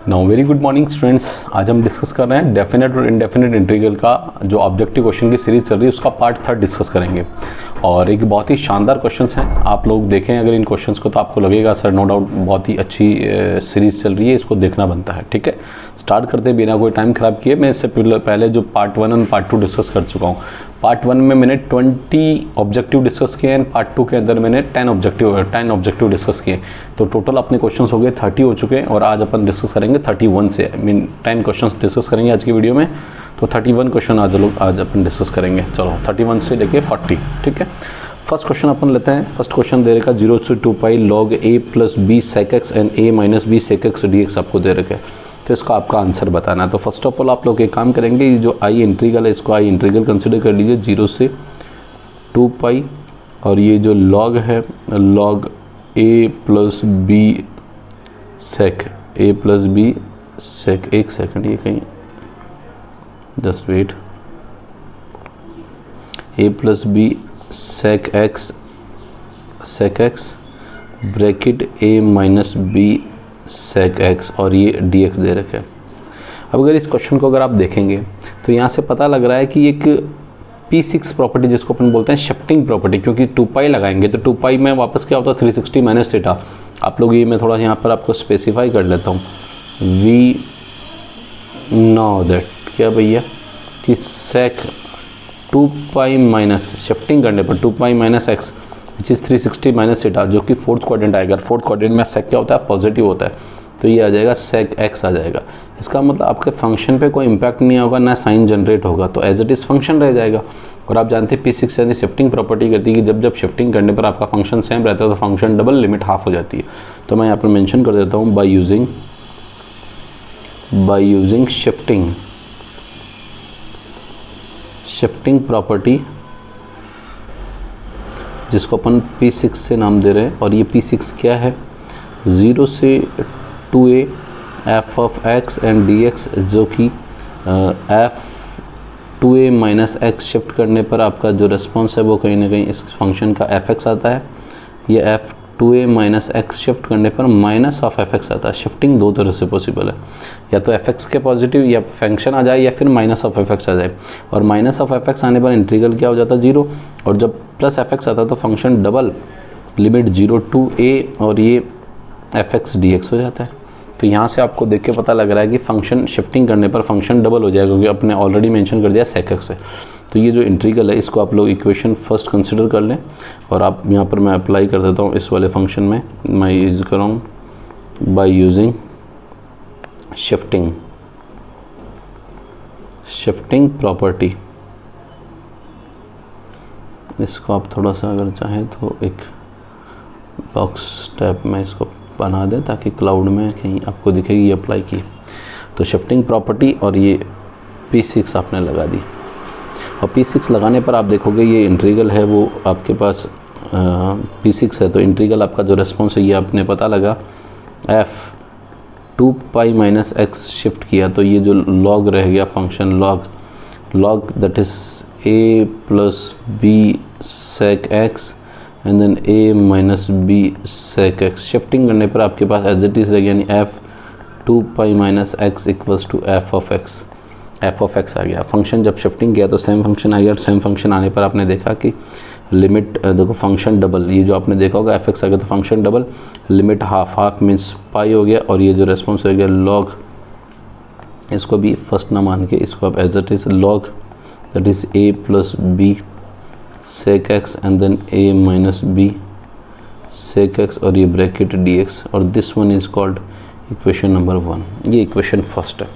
Now very good morning students. आज हम discuss कर रहे हैं डेफिनेट और इनडेफिनेट इंटीग्रल का जो ऑब्जेक्टिव क्वेश्चन की सीरीज चल रही है उसका पार्ट 3 डिस्कस करेंगे। और एक बहुत ही शानदार क्वेश्चंस हैं। आप लोग देखें अगर इन क्वेश्चंस को तो आपको लगेगा सर नो डाउट बहुत ही अच्छी सीरीज चल रही है, इसको देखना बनता है। ठीक है, स्टार्ट करते बिना कोई टाइम ख़राब किए। मैं इससे पहले जो पार्ट 1 और पार्ट 2 डिस्कस कर चुका हूँ। पार्ट 1 में मैंने 20 ऑब्जेक्टिव डिस्कस किए हैं, पार्ट 2 के अंदर मैंने 10 ऑब्जेक्टिव डिस्कस किए। तो टोटल अपने क्वेश्चंस हो गए 30 हो चुके हैं और आज अपन डिस्कस करेंगे 31 से। आई मीन 10 क्वेश्चंस डिस्कस करेंगे आज की वीडियो में, तो 31 क्वेश्चन आज अपन डिस्कस करेंगे। चलो 31 से लेके 40। ठीक है, फर्स्ट क्वेश्चन अपन लेते हैं। फर्स्ट क्वेश्चन दे रखा 0 से 2 pi log a plus B sec x and a minus B sec x d x आपको दे रखा है। तो इसका आपका आंसर बताना है। तो फर्स्ट ऑफ ऑल आप लोग एक काम करेंगे, ये जो आई इंटीग्रल है इसको आई इंटीग्रल कंसिडर कर लीजिए 0 से 2 पाई, और ये जो log है log a plus B sec एक सेकंड, ये कहीं just wait, a plus B sec x bracket a minus B sec x और ये dx दे रखे हैं। अब अगर इस क्वेश्चन को अगर आप देखेंगे तो यहाँ से पता लग रहा है कि एक P6 प्रॉपर्टी जिसको अपन बोलते हैं शिफ्टिंग प्रॉपर्टी, क्योंकि 2 पाई लगाएंगे तो 2 पाई में वापस क्या होता है 360 माइनस थीटा। आप लोग ये मैं थोड़ा यहाँ पर आपको स्पेसिफाई कर लेता हूँ। वी नो दैट क्या भैया कि सेक 2 पाई माइनस शिफ्टिंग करने पर 2 pi minus x which is 360 minus theta, जो कि फोर्थ क्वाड्रेंट आएगा। फोर्थ क्वाड्रेंट में सेक क्या होता है पॉजिटिव होता है, तो ये आ जाएगा सेक एक्स आ जाएगा। इसका मतलब आपके फंक्शन पे कोई इम्पैक्ट नहीं होगा, ना साइन जनरेट होगा, तो एज इट इज़ फंक्शन रह जाएगा। और आप जानते हैं P6 यानी शिफ्टिंग प्रॉपर्टी करती है कि जब शिफ्टिंग करने पर आपका फंक्शन सेम रहता है तो फंक्शन डबल लिमिट हाफ हो जाती है। तो मैं यहाँ पर मेंशन कर देता हूँ बाय यूजिंग शिफ्टिंग प्रॉपर्टी, जिसको अपन P6 से नाम दे रहे हैं। और ये P6 क्या है 0 से 2a f of x and dx, जो कि f 2a minus x shift करने पर आपका जो रिस्पॉन्स है वो कहीं ना कहीं इस फंक्शन का fx आता है। ये f 2a minus x shift करने पर माइनस ऑफ fx आता है। शिफ्टिंग दो तरह से पॉसिबल है, या तो fx के पॉजिटिव या फंक्शन आ जाए, या फिर माइनस ऑफ fx आ जाए। और माइनस ऑफ fx आने पर इंटीग्रल क्या हो जाता है 0, और जब प्लस fx आता है तो function double limit 0 to a और ये fx dx हो जाता है। तो यहाँ से आपको देख के पता लग रहा है कि फंक्शन शिफ्टिंग करने पर फंक्शन डबल हो जाएगा, क्योंकि अपने ऑलरेडी मेंशन कर दिया सेक एक्स है। तो ये जो इंटीग्रल है इसको आप लोग इक्वेशन फर्स्ट कंसिडर कर लें, और आप यहाँ पर मैं अप्लाई कर देता हूँ इस वाले फंक्शन में। मैं यूज़ कर रहा हूँ बाय यूजिंग शिफ्टिंग प्रॉपर्टी। इसको आप थोड़ा सा अगर चाहें तो एक बॉक्स टाइप में इसको बना दें ताकि क्लाउड में कहीं आपको दिखेगी ये अप्लाई की। तो शिफ्टिंग प्रॉपर्टी और ये P6 आपने लगा दी, और P6 लगाने पर आप देखोगे ये इंटीग्रल है वो आपके पास P6 है। तो इंटीग्रल आपका जो रिस्पॉन्स है ये आपने पता लगा f 2 pi minus x shift किया, तो ये जो log रह गया function log that is a plus B sec x and then a minus B sec x. Shifting करने पर आपके पास एज इट इज़ रहेगा, यानी f 2 pi minus x equals to f of x आ गया। फंक्शन जब शिफ्टिंग किया तो सेम फंक्शन आ गया, और सेम फंक्शन आने पर आपने देखा कि लिमिट देखो फंक्शन डबल, ये जो आपने देखा होगा fx आ गया तो function double, limit half means पाई हो गया, और ये जो रेस्पॉन्स हो गया log, इसको भी फर्स्ट ना मान के इसको आप as it is log that is a plus B sec x and then a minus B sec x और ये ब्रैकेट dx, और this one is called equation number 1। ये इक्वेशन फर्स्ट है।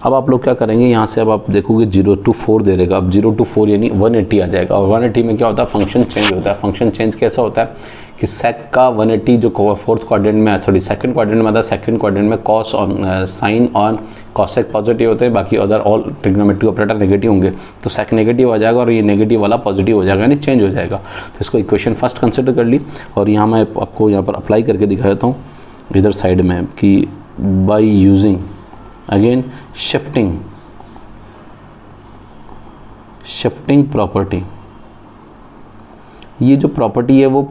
अब आप लोग क्या करेंगे, यहाँ से अब आप देखोगे 0 to 4 दे देगा। अब 0 to 4 यानी 180 आ जाएगा, और 180 में क्या होता है फंक्शन चेंज होता है। फंक्शन चेंज कैसा होता है कि सेक का 180 जो फोर्थ क्वाड्रेंट में सेकंड क्वाड्रेंट में आता है, सेकंड क्वाड्रेंट में कॉस और साइन और कॉसेक पॉजिटिव होते हैं, बाकी other all trigonometric operator negative होंगे। तो सेक नेगेटिव आ जाएगा और ये नेगेटिव वाला पॉजिटिव हो जाएगा, यानी चेंज हो जाएगा। तो इसको इक्वेशन फर्स्ट कंसिडर कर ली, और यहाँ मैं आपको यहाँ पर अप्लाई करके दिखा देता हूँ इधर साइड में कि by using again shifting property. ये जो प्रॉपर्टी है वो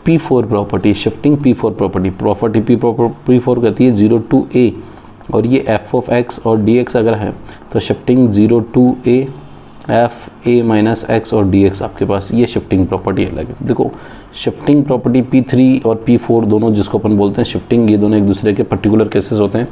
P4 property, shifting P4 property P4 कहती है 0 to a और ये एफ ऑफ एक्स और डी एक्स अगर है तो shifting 0 to a f a minus x और डी एक्स आपके पास ये शिफ्टिंग प्रॉपर्टी अलग है। देखो शिफ्टिंग प्रॉपर्टी P3 और P4 दोनों जिसको अपन बोलते हैं शिफ्टिंग, ये दोनों एक दूसरे के पर्टिकुलर केसेस होते हैं।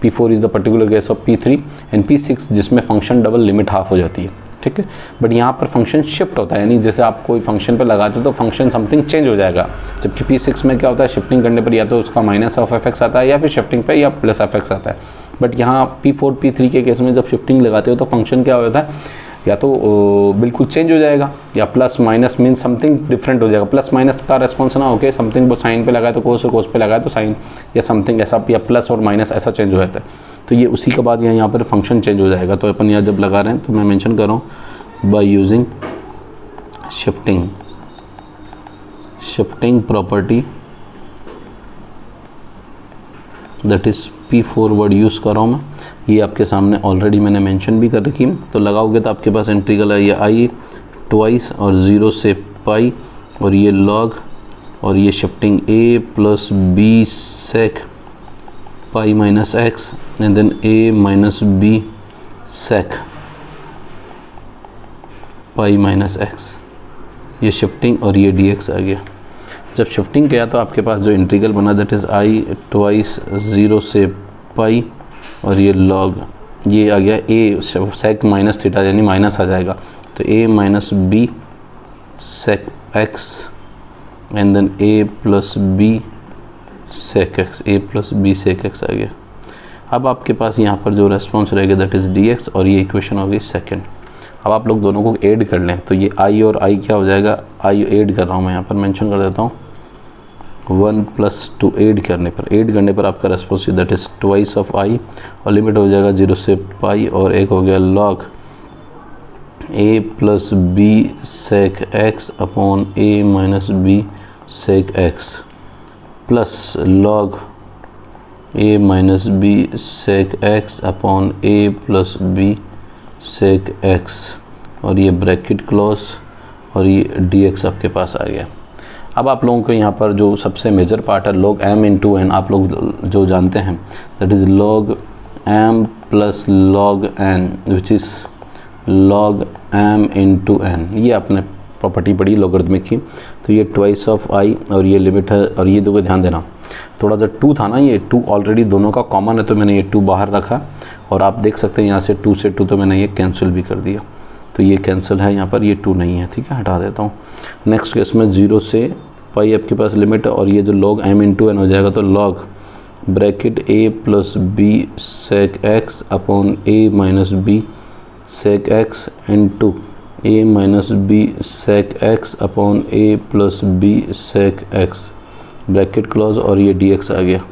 P4 is the particular case of P3 and P6 जिसमें फंक्शन डबल लिमिट हाफ हो जाती है, ठीक है। बट यहाँ पर फंक्शन शिफ्ट होता है, यानी जैसे आप कोई फंक्शन पर लगाते हो तो फंक्शन समथिंग चेंज हो जाएगा। जबकि P6 में क्या होता है, शिफ्टिंग करने पर या तो उसका माइनस ऑफ एफ एक्स आता है या फिर शिफ्टिंग पे या प्लस एफ एक्स आता है। बट यहाँ P4 P3 के केस में जब शिफ्टिंग लगाते हो तो फंक्शन क्या होता है, या तो बिल्कुल चेंज हो जाएगा या plus minus mean something different हो जाएगा। प्लस माइनस का रेस्पॉन्स ना होके समथिंग वो साइन पे लगाए तो कोस और कोस पे लगाए तो साइन, या समथिंग ऐसा, या प्लस और माइनस ऐसा चेंज हो जाता है। तो ये उसी के बाद यहाँ पर फंक्शन चेंज हो जाएगा। तो अपन यहाँ जब लगा रहे हैं तो मैं मेंशन कर रहा हूँ by using shifting property, that is P4 word use कर रहा हूँ मैं। ये आपके सामने ऑलरेडी मैंने मेंशन भी कर रखी है। तो लगाओगे तो आपके पास इंटीग्रल है ये आई ट्वाइस और 0 से पाई और ये लॉग और ये shifting a plus B sec pi minus x and then a minus B sec pi minus x, ये शिफ्टिंग और ये dx आ गया। जब शिफ्टिंग किया तो आपके पास जो इंटीग्रल बना दैट इज़ आई ट्वाइस 0 से पाई और ये लॉग ये आ गया a सेक माइनस थीटा यानी माइनस आ जाएगा तो a minus B sec x and then a plus B sec X, a plus B sec X आ गया। अब आपके पास यहाँ पर जो रेस्पॉन्स रहेगा दैट इज़ dx और ये इक्वेशन हो गई सेकेंड। अब आप लोग दोनों को ऐड कर लें तो ये i और i क्या हो जाएगा, i ऐड कर रहा हूँ मैं यहाँ पर मेंशन कर देता हूँ 1 प्लस 2 ऐड करने पर आपका response that is twice of i और लिमिट हो जाएगा 0 से पाई और एक हो गया log a plus B sec x upon a minus B sec x plus log a minus B sec x upon a plus B sec x और ये ब्रैकेट क्लोज और ये dx आपके पास आ गया। अब आप लोगों को यहाँ पर जो सबसे मेजर पार्ट है log m इंटू n, आप लोग जो जानते हैं that is log m plus log n which is log m into n। ये आपने प्रॉपर्टी पढ़ी लॉगरिथमिक की। तो ये ट्वाइस ऑफ i और ये लिमिट है और ये दो ध्यान देना, थोड़ा सा 2 था ना, ये 2 ऑलरेडी दोनों का कॉमन है तो मैंने ये 2 बाहर रखा और आप देख सकते हैं यहाँ से 2 से 2 तो मैंने ये कैंसिल भी कर दिया। तो ये कैंसिल है यहाँ पर, ये 2 नहीं है, ठीक है, हटा देता हूँ। नेक्स्ट केस में 0 से पाई आपके पास लिमिट है और ये जो log m इंटू n हो जाएगा तो log bracket a plus B sec x upon a minus B sec x into a minus B sec x upon a plus B sec x bracket close और ये dx आ गया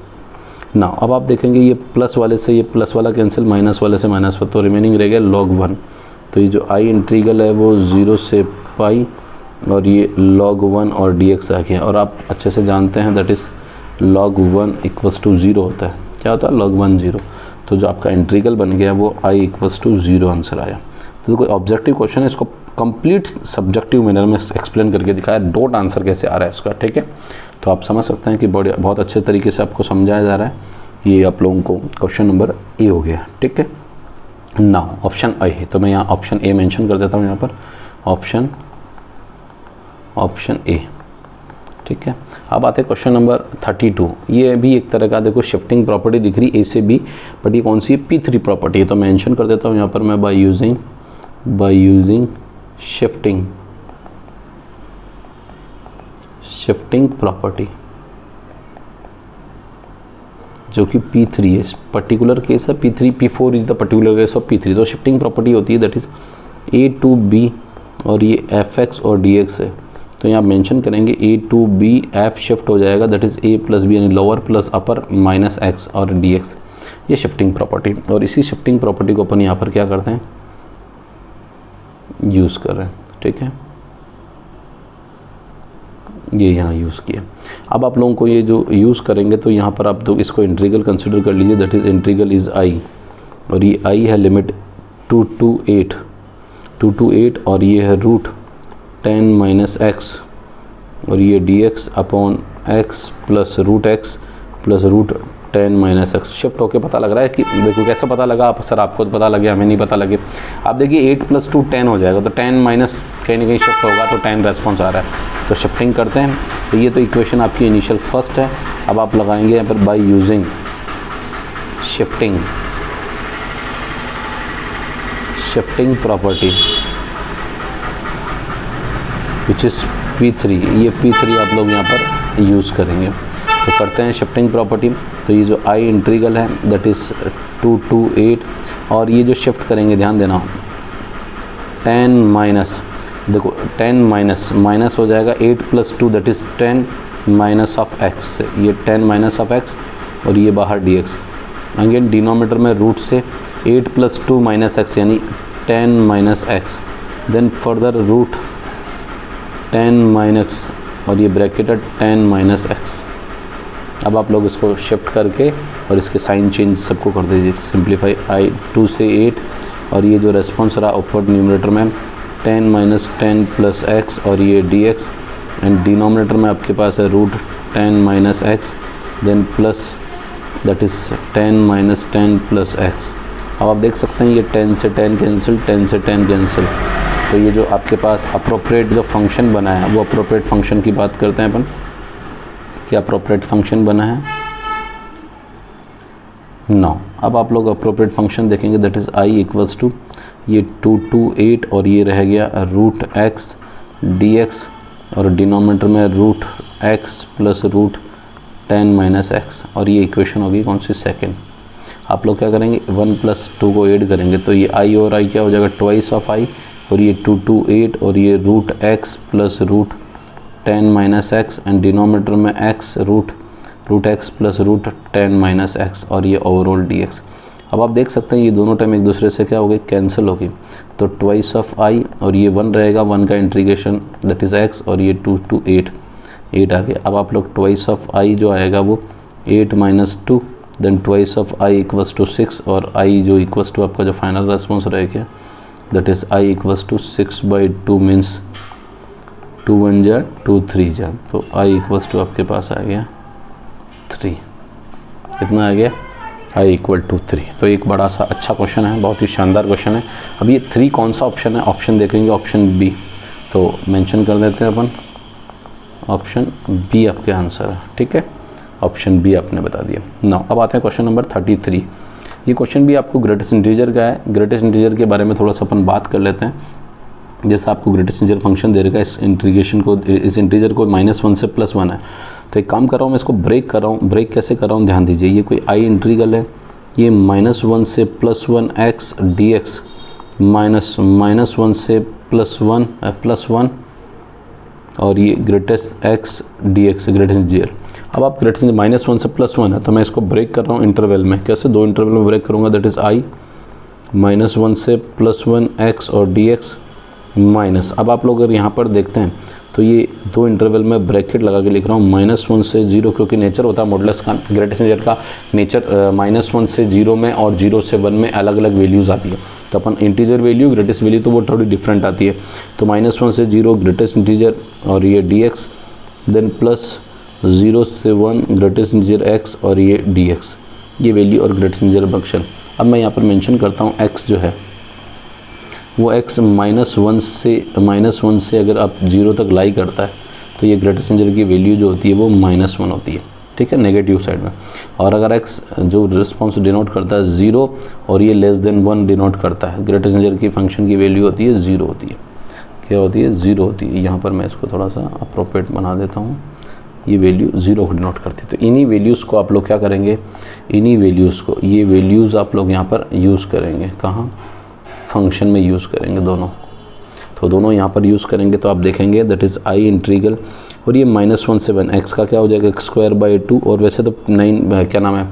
ना। अब आप देखेंगे ये प्लस वाले से ये प्लस वाला कैंसिल, माइनस वाले से माइनस वाला, तो रिमेनिंग रह गया log 1। तो ये जो i इंटीग्रल है वो 0 से पाई और ये log 1 और dx आ गया। और आप अच्छे से जानते हैं that is log 1 equals to 0 होता है। क्या होता है log 1 0। तो जो आपका इंटीग्रल बन गया वो i इक्वल्स टू 0 आंसर आया। तो कोई ऑब्जेक्टिव क्वेश्चन है, इसको कंप्लीट सब्जेक्टिव मैनर में एक्सप्लेन करके दिखाया डॉट आंसर कैसे आ रहा है इसका, ठीक है। तो आप समझ सकते हैं कि बहुत अच्छे तरीके से आपको समझाया जा रहा है। ये आप लोगों को क्वेश्चन नंबर ए हो गया, ठीक है। नाउ ऑप्शन ए है तो मैं यहाँ ऑप्शन ए मेंशन कर देता हूँ यहाँ पर, ऑप्शन ए, ठीक है। अब आते हैं क्वेश्चन नंबर 32। ये भी एक तरह का देखो शिफ्टिंग प्रॉपर्टी दिख रही ए से बी, बट ये कौन सी है, P3 प्रॉपर्टी है। तो मेंशन कर देता हूँ यहाँ पर मैं बाय यूजिंग शिफ्टिंग प्रॉपर्टी जो कि P3 है, पर्टिकुलर केस है P3, P4 is the particular case of P3। तो शिफ्टिंग प्रॉपर्टी होती है that is a to b और ये fx और dx है। तो यहाँ मेंशन करेंगे a to b f shift हो जाएगा that is a plus B यानी lower plus upper minus x और dx, ये शिफ्टिंग प्रॉपर्टी। और इसी शिफ्टिंग प्रॉपर्टी को अपन यहाँ पर क्या करते हैं, यूज़ कर रहे हैं, ठीक है। ये यहाँ यूज़ किया। अब आप लोगों को ये जो यूज़ करेंगे तो यहाँ पर आप तो इसको इंटीग्रल कंसिडर कर लीजिए that is integral is i और ये i है लिमिट 2 to 8 और ये है रूट 10 माइनस x और ये dx upon x plus root x plus root 10 minus x shift होके पता लग रहा है कि देखो कैसे पता लगा आप, सर आपको तो पता लगे हमें नहीं पता लगे। आप देखिए 8 + 2 10 हो जाएगा, तो 10 माइनस कहीं ना कहीं शिफ्ट होगा तो 10 रेस्पॉन्स आ रहा है। तो शिफ्टिंग करते हैं, तो ये तो इक्वेशन आपकी इनिशियल फर्स्ट है। अब आप लगाएंगे यहाँ पर by using shifting property which is P3, ये P3 आप लोग यहाँ पर यूज़ करेंगे। तो करते हैं शिफ्टिंग प्रॉपर्टी। तो ये जो आई इंटीग्रल है दैट इज़ 2 to 8, और ये जो शिफ्ट करेंगे ध्यान देना 10 माइनस, देखो 10 माइनस हो जाएगा 8 + 2 that is 10 minus of x, ये 10 माइनस ऑफ एक्स और ये बाहर dx। अगेन डिनोमिनेटर में रूट से 8 + 2 माइनस एक्स यानी 10 minus x, then further root 10 minus और ये ब्रैकेटेड 10 माइनस एक्स। अब आप लोग इसको शिफ्ट करके और इसके साइन चेंज सबको कर दीजिए, सिंप्लीफाई आई 2 से 8 और ये जो रेस्पॉन्स रहा ऊपर न्यूमरेटर में 10 माइनस 10 + एक्स और ये dx, एंड डिनोमिनेटर में आपके पास है root 10 minus x then plus that is 10 minus 10 + x. अब आप देख सकते हैं ये 10 से 10 कैंसिल, 10 से 10 कैंसिल। तो ये जो आपके पास अप्रोप्रिएट जो फंक्शन बना है वो अप्रोप्रिएट फंक्शन की बात करते हैं अपन। क्या अप्रोप्रिएट फंक्शन बना है? 9। अब आप लोग अप्रोप्रिएट फंक्शन देखेंगे दैट इज़ आई = ये 2 to 8 और ये रह गया रूट एक्स dx और डिनोमिनेटर में root x plus root 10 minus x, और ये इक्वेशन होगी कौन सी? सेकेंड। आप लोग क्या करेंगे 1 + 2 को ऐड करेंगे तो ये आई और आई क्या हो जाएगा? ट्वाइस ऑफ आई, और ये 2 to 8 और ये root x plus root 10 minus x and denominator में X root x plus root 10 minus x और ये ओवरऑल dx। अब आप देख सकते हैं ये दोनों टाइम एक दूसरे से क्या हो गई? कैंसिल हो गई। तो ट्वाइस ऑफ आई और ये 1 रहेगा, 1 का इंटीग्रेशन दैट इज़ x और ये 2 to 8 आ गया। अब आप लोग ट्वाइस ऑफ आई जो आएगा वो 8 - 2 देन ट्वाइस ऑफ आई = 6 और आई जो इक्वल्स टू आपका जो फाइनल रेस्पॉन्स रहेगा दैट इज़ आई = 6/2 मीन्स 2 × 1 = 2 3 जा, तो आई = आपके पास आ गया 3। कितना आ गया? आई = 3। तो एक बड़ा सा अच्छा क्वेश्चन है, बहुत ही शानदार क्वेश्चन है। अब ये 3 कौन सा ऑप्शन है? ऑप्शन देखेंगे ऑप्शन बी, तो मेंशन कर देते हैं अपन ऑप्शन बी आपके आंसर है, ठीक है। ऑप्शन बी आपने बता दिया। 9। अब आते हैं क्वेश्चन नंबर 33। ये क्वेश्चन भी आपको ग्रेटेस्ट इंटीजर का है। ग्रेटेस्ट इंटीजर के बारे में थोड़ा सा अपन बात कर लेते हैं। जैसे आपको ग्रेटेस्ट इंटीजर फंक्शन दे रखा है, इस इंटीग्रेशन को, इस इंटीजर को -1 से +1 है। तो एक काम कर रहा हूँ मैं इसको ब्रेक कर रहा हूँ। ब्रेक कैसे कर रहा हूँ ध्यान दीजिए। ये कोई आई इंटीग्रल है, ये -1 से +1 x dx -1 से +1 और ये greatest x dx greatest integer. अब आप ग्रेटेस्ट -1 से +1 है तो मैं इसको ब्रेक कर रहा हूँ इंटरवल में। कैसे? 2 इंटरवल में ब्रेक करूँगा दैट इज़ आई -1 से +1 x और dx माइनस। अब आप लोग अगर यहाँ पर देखते हैं तो ये 2 इंटरवल में ब्रैकेट लगा के लिख रहा हूँ -1 से 0, क्योंकि नेचर होता है मॉडुलस का, ग्रेटेस्ट इंटीजर का नेचर -1 से 0 में और 0 से 1 में अलग अलग वैल्यूज़ आती है। तो अपन इंटीजर वैल्यू ग्रेटेस्ट वैल्यू तो वो थोड़ी डिफरेंट आती है। तो -1 से 0 ग्रेटेस्ट इंटीजर और ये dx, देन प्लस 0 से 1 ग्रेटेस्ट इंटीजर x और ये dx, ये वैल्यू और ग्रेटेस्ट इंटीजर फंक्शन। अब मैं यहाँ पर मेंशन करता हूँ x जो है वो x -1 से अगर आप 0 तक लाई करता है तो ये ग्रेटेस्ट इंटीजर की वैल्यू जो होती है वो -1 होती है, ठीक है, नेगेटिव साइड में। और अगर x जो रिस्पॉन्स डिनोट करता है 0 और ये <1 डिनोट करता है, ग्रेटेस्ट इंटीजर की फंक्शन की वैल्यू होती है 0 होती है। क्या होती है? 0 होती है। यहाँ पर मैं इसको थोड़ा सा अप्रोप्रिएट बना देता हूँ, ये वैल्यू 0 को डिनोट करती है। तो इन्हीं वैल्यूज़ को आप लोग क्या करेंगे? इन्हीं वैल्यूज़ को, ये वैल्यूज़ आप लोग यहाँ पर यूज़ करेंगे। कहाँ? फंक्शन में यूज़ करेंगे दोनों। तो दोनों यहाँ पर यूज़ करेंगे तो आप देखेंगे दैट इज़ आई इंटीग्रल, और ये -1 से 1 x का क्या हो जाएगा? x² 2। और वैसे तो 9 क्या नाम है,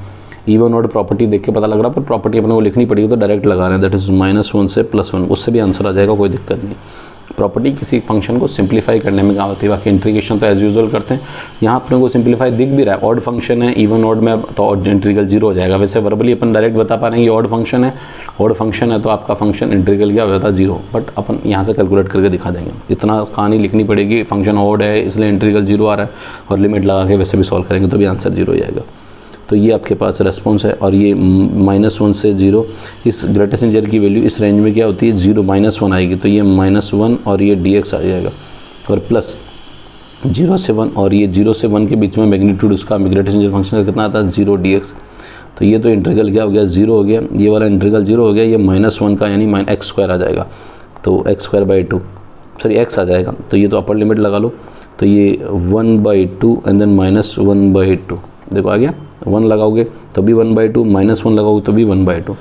इवन ऑड प्रॉपर्टी देख के पता लग रहा है, पर प्रॉपर्टी अपने को लिखनी पड़ेगी तो डायरेक्ट लगा रहे हैं दैट इज़ -1 से +1, उससे भी आंसर आ जाएगा, कोई दिक्कत नहीं। प्रॉपर्टी किसी फंक्शन को सिंप्लीफाई करने में काम आती है। बाकी इंटीग्रेशन तो एज यूजुअल करते हैं। यहाँ अपने को सिंप्लीफाई दिख भी रहा है, ऑड फंक्शन है, इवन ऑड में तो ऑड इंटीग्रल 0 हो जाएगा। वैसे वर्बली अपन डायरेक्ट बता पा रहे हैं ये ऑड फंक्शन है, ऑड फंक्शन है तो आपका फंक्शन इंटीग्रल क्या हो जाता है 0, बट अपन यहाँ से कैलकुलेट करके दिखा देंगे। इतना कहानी लिखनी पड़ेगी, फंक्शन ऑड है इसलिए इंटीग्रल 0 आ रहा है, और लिमिट लगा के वैसे भी सॉल्व करेंगे तो भी आंसर 0 हो जाएगा। तो ये आपके पास रेस्पॉन्स है। और ये -1 से 0, इस ग्रेटेस्ट इंटीजर की वैल्यू इस रेंज में क्या होती है 0 -1 आएगी, तो ये -1 और ये dx आ जाएगा, और प्लस 0 से 1, और ये 0 से 1 के बीच में मैग्नीट्यूड उसका ग्रेटेस्ट इंटीजर फंक्शन का कितना आता है 0 dx। तो ये तो इंटीग्रल क्या हो गया 0 हो गया, ये वाला इंटीग्रल 0 हो गया, ये -1 का यानी x² आ जाएगा, तो x² सॉरी x आ जाएगा। तो ये तो अपर लिमिट लगा लो, तो ये 1/2 एंड देन -1/2, देखो आ गया, 1 लगाओगे तो भी 1/2, -1 लगाओगे तो भी 1/2,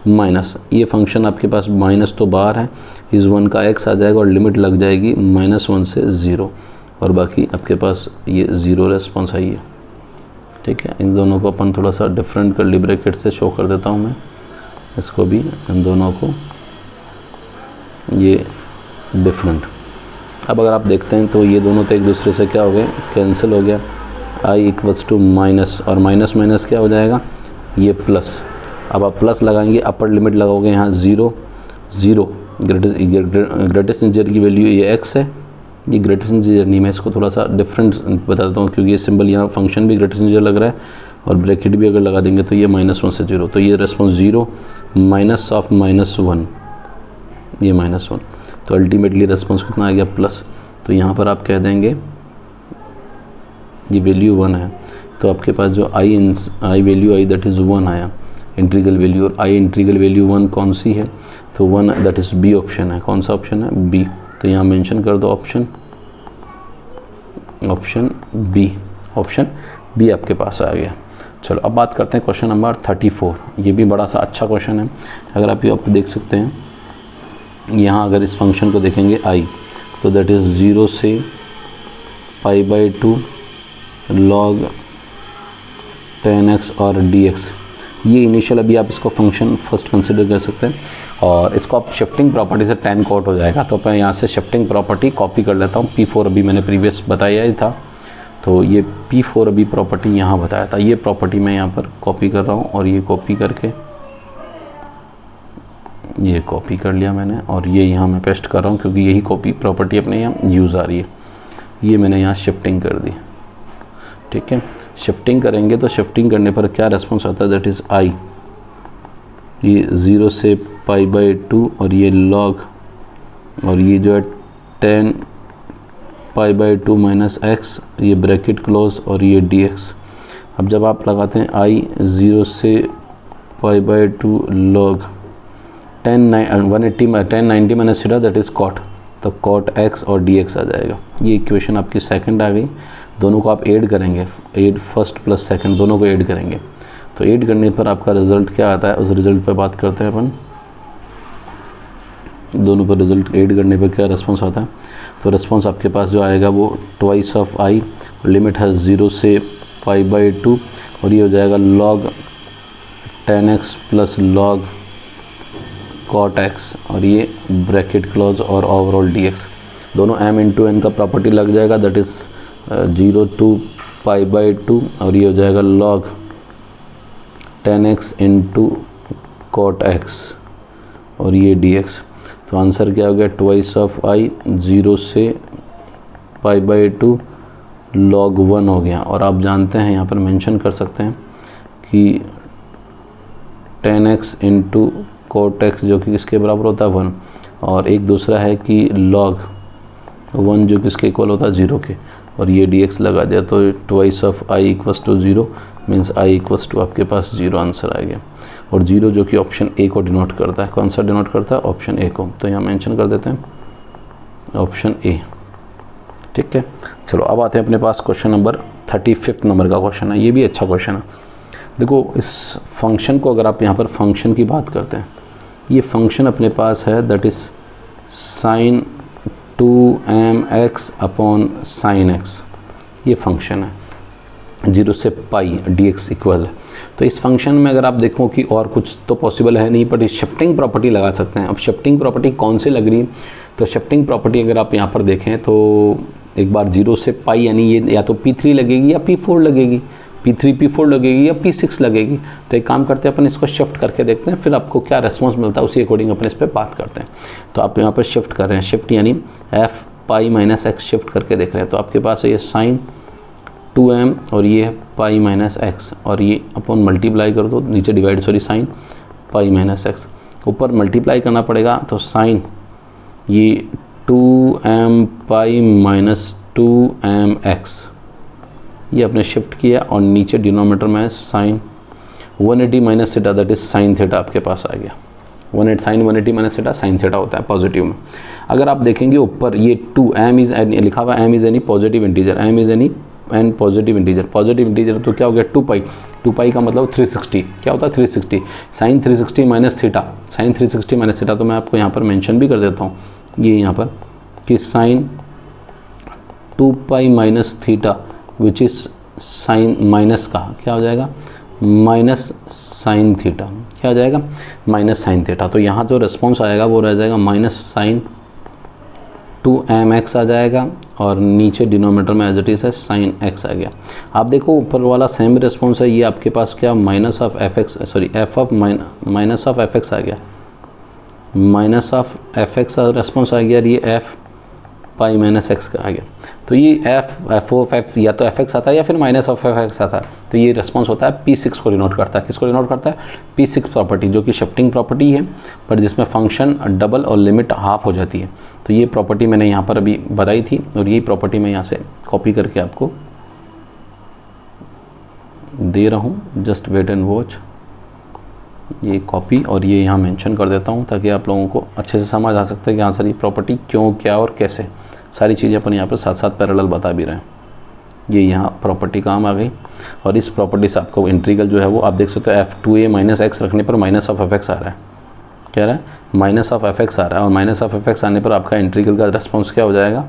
माइनस ये फंक्शन आपके पास माइनस तो बाहर है, इस 1 का x आ जाएगा और लिमिट लग जाएगी -1 से 0, और बाकी आपके पास ये 0 रेस्पॉन्स आई है। ठीक है, इन दोनों को अपन थोड़ा सा डिफरेंट कर्ली ब्रैकेट से शो कर देता हूँ मैं, इसको भी, इन दोनों को ये डिफरेंट। अब अगर आप देखते हैं तो ये दोनों तो एक दूसरे से क्या हो गए, कैंसिल हो गया, i = माइनस, और माइनस माइनस क्या हो जाएगा ये प्लस। अब आप प्लस लगाएंगे, अपर लिमिट लगाओगे यहाँ 0 0, ग्रेटेस्ट इंटीजर की वैल्यू ये x है, ये ग्रेटेस्ट इंटीजर नहीं, मैं इसको थोड़ा सा डिफरेंट बताता हूँ क्योंकि ये सिंबल यहाँ फंक्शन भी ग्रेटेस्ट इंटीजर लग रहा है और ब्रैकेट भी अगर लगा देंगे तो ये -1 से 0, तो ये रेस्पॉन्स 0 -(-1), ये -1, तो अल्टीमेटली रेस्पॉन्स कितना आ गया प्लस। तो यहाँ पर आप कह देंगे ये वैल्यू 1 है, तो आपके पास जो आई वैल्यू दैट इज़ 1 आया इंटीग्रल वैल्यू, और आई इंटीग्रल वैल्यू 1 कौन सी है, तो 1 दैट इज़ बी ऑप्शन है। कौन सा ऑप्शन है, बी, तो यहाँ मेंशन कर दो ऑप्शन बी आपके पास आ गया। चलो अब बात करते हैं क्वेश्चन नंबर 34। ये भी बड़ा सा अच्छा क्वेश्चन है, अगर आप ये देख सकते हैं, यहाँ अगर इस फंक्शन को देखेंगे i, तो दैट इज़ 0 से π/2 log 10x और dx। ये इनिशियल अभी आप इसको फंक्शन फर्स्ट कंसिडर कर सकते हैं, और इसको आप शिफ्टिंग प्रॉपर्टी से tan कोट हो जाएगा, तो मैं यहाँ से शिफ्टिंग प्रॉपर्टी कॉपी कर लेता हूँ। P4 अभी मैंने प्रीवियस बताया ही था, तो ये P4 अभी प्रॉपर्टी यहाँ बताया था, ये प्रॉपर्टी मैं यहाँ पर कॉपी कर रहा हूँ, और ये कॉपी करके ये कॉपी कर लिया मैंने, और ये यहाँ मैं पेस्ट कर रहा हूँ क्योंकि यही कॉपी प्रॉपर्टी अपने यहाँ यूज़ आ रही है। ये मैंने यहाँ शिफ्टिंग कर दी। ठीक है, शिफ्टिंग करेंगे तो शिफ्टिंग करने पर क्या रेस्पॉन्स आता है, दैट इज़ i, ये 0 से π/2 और ये log, और ये जो है 10 π/2 - x, ये ब्रैकेट क्लोज, और ये dx। अब जब आप लगाते हैं i 0 से π/2 log 1090 - theta that is cot, तो cot x और dx आ जाएगा। ये इक्वेशन आपकी सेकंड आ गई। दोनों को आप ऐड करेंगे, फर्स्ट प्लस सेकंड दोनों को ऐड करेंगे, तो ऐड करने पर आपका रिज़ल्ट क्या आता है, उस रिज़ल्ट पे बात करते हैं अपन। दोनों पर रिज़ल्ट ऐड करने पर क्या रेस्पॉन्स आता है, तो रेस्पॉन्स आपके पास जो आएगा वो ट्वाइस ऑफ i, लिमिट है 0 से π/2, और ये हो जाएगा log 10x plus log cot x, और ये ब्रैकेट क्लोज और ओवरऑल dx। दोनों m × n का प्रॉपर्टी लग जाएगा, दैट इज़ 0 to π/2, और ये हो जाएगा log 10x × cot x, और ये dx। तो आंसर क्या हो गया, ट्वाइस ऑफ i 0 से π/2 log 1 हो गया। और आप जानते हैं यहाँ पर मेंशन कर सकते हैं कि 10x × cot x जो कि किसके बराबर होता है 1, और एक दूसरा है कि log 1 जो किसके इक्वल होता है 0 के, और ये dx लगा दिया, तो twice of i = 0 means i = आपके पास 0 आंसर आ गया। और 0 जो कि ऑप्शन ए को डिनोट करता है, कौन सा डिनोट करता है, ऑप्शन ए को, तो यहाँ मेंशन कर देते हैं ऑप्शन ए। ठीक है, चलो अब आते हैं अपने पास क्वेश्चन नंबर 35 नंबर का क्वेश्चन है। ये भी अच्छा क्वेश्चन है। देखो इस फंक्शन को अगर आप यहाँ पर फंक्शन की बात करते हैं, ये फंक्शन अपने पास है that is sin 2mx upon sin x, ये फंक्शन है 0 से पाई dx इक्वल है। तो इस फंक्शन में अगर आप देखो कि और कुछ तो पॉसिबल है नहीं, बट इस शिफ्टिंग प्रॉपर्टी लगा सकते हैं। अब शिफ्टिंग प्रॉपर्टी कौन से लग रही है, तो शिफ्टिंग प्रॉपर्टी अगर आप यहाँ पर देखें तो एक बार 0 से पाई यानी ये या तो P3 लगेगी या P4 लगेगी, P3 P4 लगेगी या P6 लगेगी। तो एक काम करते हैं अपन इसको शिफ्ट करके देखते हैं, फिर आपको क्या रेस्पॉन्स मिलता है उसी अकॉर्डिंग अपन इस पर बात करते हैं। तो आप यहाँ पर शिफ्ट कर रहे हैं, शिफ्ट यानी f π - x शिफ्ट करके देख रहे हैं, तो आपके पास है ये sin 2m और ये है पाई माइनस एक्स, और ये अपन मल्टीप्लाई कर दो, नीचे divide sorry sine pi minus x, ऊपर मल्टीप्लाई करना पड़ेगा तो साइन ये 2m pi minus 2m x, ये आपने शिफ्ट किया और नीचे डिनोमिनेटर में sine 180 minus theta, that is sine theta आपके पास आ गया। 180 sine 180 minus theta sine theta होता है पॉजिटिव में। अगर आप देखेंगे ऊपर ये 2m इज लिखा हुआ, m is any positive integer, m is any an positive integer, positive integer तो क्या हो गया 2 पाई का मतलब 360, क्या होता है 360, sine 360 minus theta, sine 360 minus theta, तो मैं आपको यहाँ पर मेंशन भी कर देता हूँ ये यहाँ पर कि sine 2 pi minus theta which is sine minus का क्या हो जाएगा माइनस साइन थीटा, क्या हो जाएगा माइनस साइन थीटा। तो यहाँ जो रिस्पॉन्स आएगा वो रह जाएगा माइनस साइन 2mx आ जाएगा और नीचे डिनोमिनेटर में एज इट इज़ है साइन x आ गया। आप देखो ऊपर वाला सेम रिस्पॉन्स है, ये आपके पास क्या minus of f x sorry f of minus of f x आ गया, minus of f x response आ गया और ये एफ पाई माइनस एक्स का आ गया। तो ये एफ ऑफ एफ या तो एफ एक्स आता है या फिर माइनस ऑफ एफ एक्स आता है, तो ये रिस्पॉन्स होता है P6 को डिनोट करता है। किसको डिनोट करता है P6 प्रॉपर्टी, जो कि शिफ्टिंग प्रॉपर्टी है पर जिसमें फंक्शन डबल और लिमिट हाफ हो जाती है। तो ये प्रॉपर्टी मैंने यहाँ पर अभी बताई थी और यही प्रॉपर्टी मैं यहाँ से कॉपी करके आपको दे रहा हूँ, जस्ट वेट एंड वॉच। ये कॉपी और ये यहाँ मेंशन कर देता हूँ ताकि आप लोगों को अच्छे से समझ आ सकता है कि हाँ सर ये प्रॉपर्टी क्यों, क्या और कैसे, सारी चीज़ें अपन यहाँ पर साथ साथ पैरेलल बता भी रहे हैं। ये यहाँ प्रॉपर्टी काम आ गई और इस प्रॉपर्टी से आपको इंटीग्रल जो है वो आप देख सकते हो f2a माइनस एक्स रखने पर माइनस ऑफ एफ एक्स आ रहा है, कह रहा है माइनस ऑफ एफ एक्स आ रहा है, और माइनस ऑफ एफ एक्स आने पर आपका इंटीग्रल का रिस्पॉन्स क्या हो जाएगा,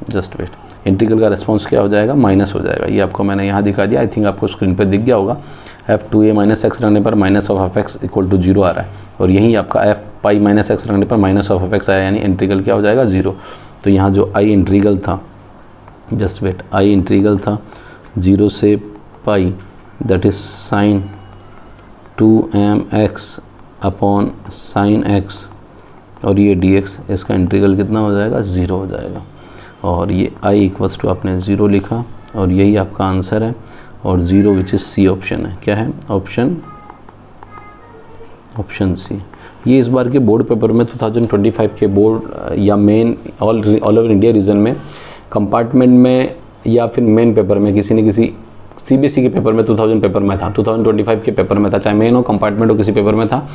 जस्ट वेट, इंटीग्रल का रिस्पॉन्स क्या हो जाएगा माइनस हो जाएगा। ये आपको मैंने यहाँ दिखा दिया, आई थिंक आपको स्क्रीन पर दिख गया होगा। f2a माइनस एक्स रखने पर minus of f x equal to 0 आ रहा है और यही आपका f पाई माइनस एक्स रखने पर माइनस ऑफ एफ एक्स आया, यानी इंटीग्रल क्या हो जाएगा 0। तो यहाँ जो आई इंटीग्रल था, जस्ट वेट, आई इंटीग्रल था 0 से pi, that is sine 2mx upon sine x और ये dx, इसका इंटीग्रल कितना हो जाएगा 0 हो जाएगा। और ये i इक्वल्स टू आपने 0 लिखा और यही आपका आंसर है, और 0 विच इज़ सी ऑप्शन है। क्या है ऑप्शन सी। ये इस बार के बोर्ड पेपर में 2025 के बोर्ड या main all over India region में कंपार्टमेंट में या फिर मेन पेपर में किसी न किसी सीबीएसई के पेपर में 2000 पेपर में था, 2025 के पेपर में था, चाहे मेन हो कंपार्टमेंट हो किसी पेपर में था,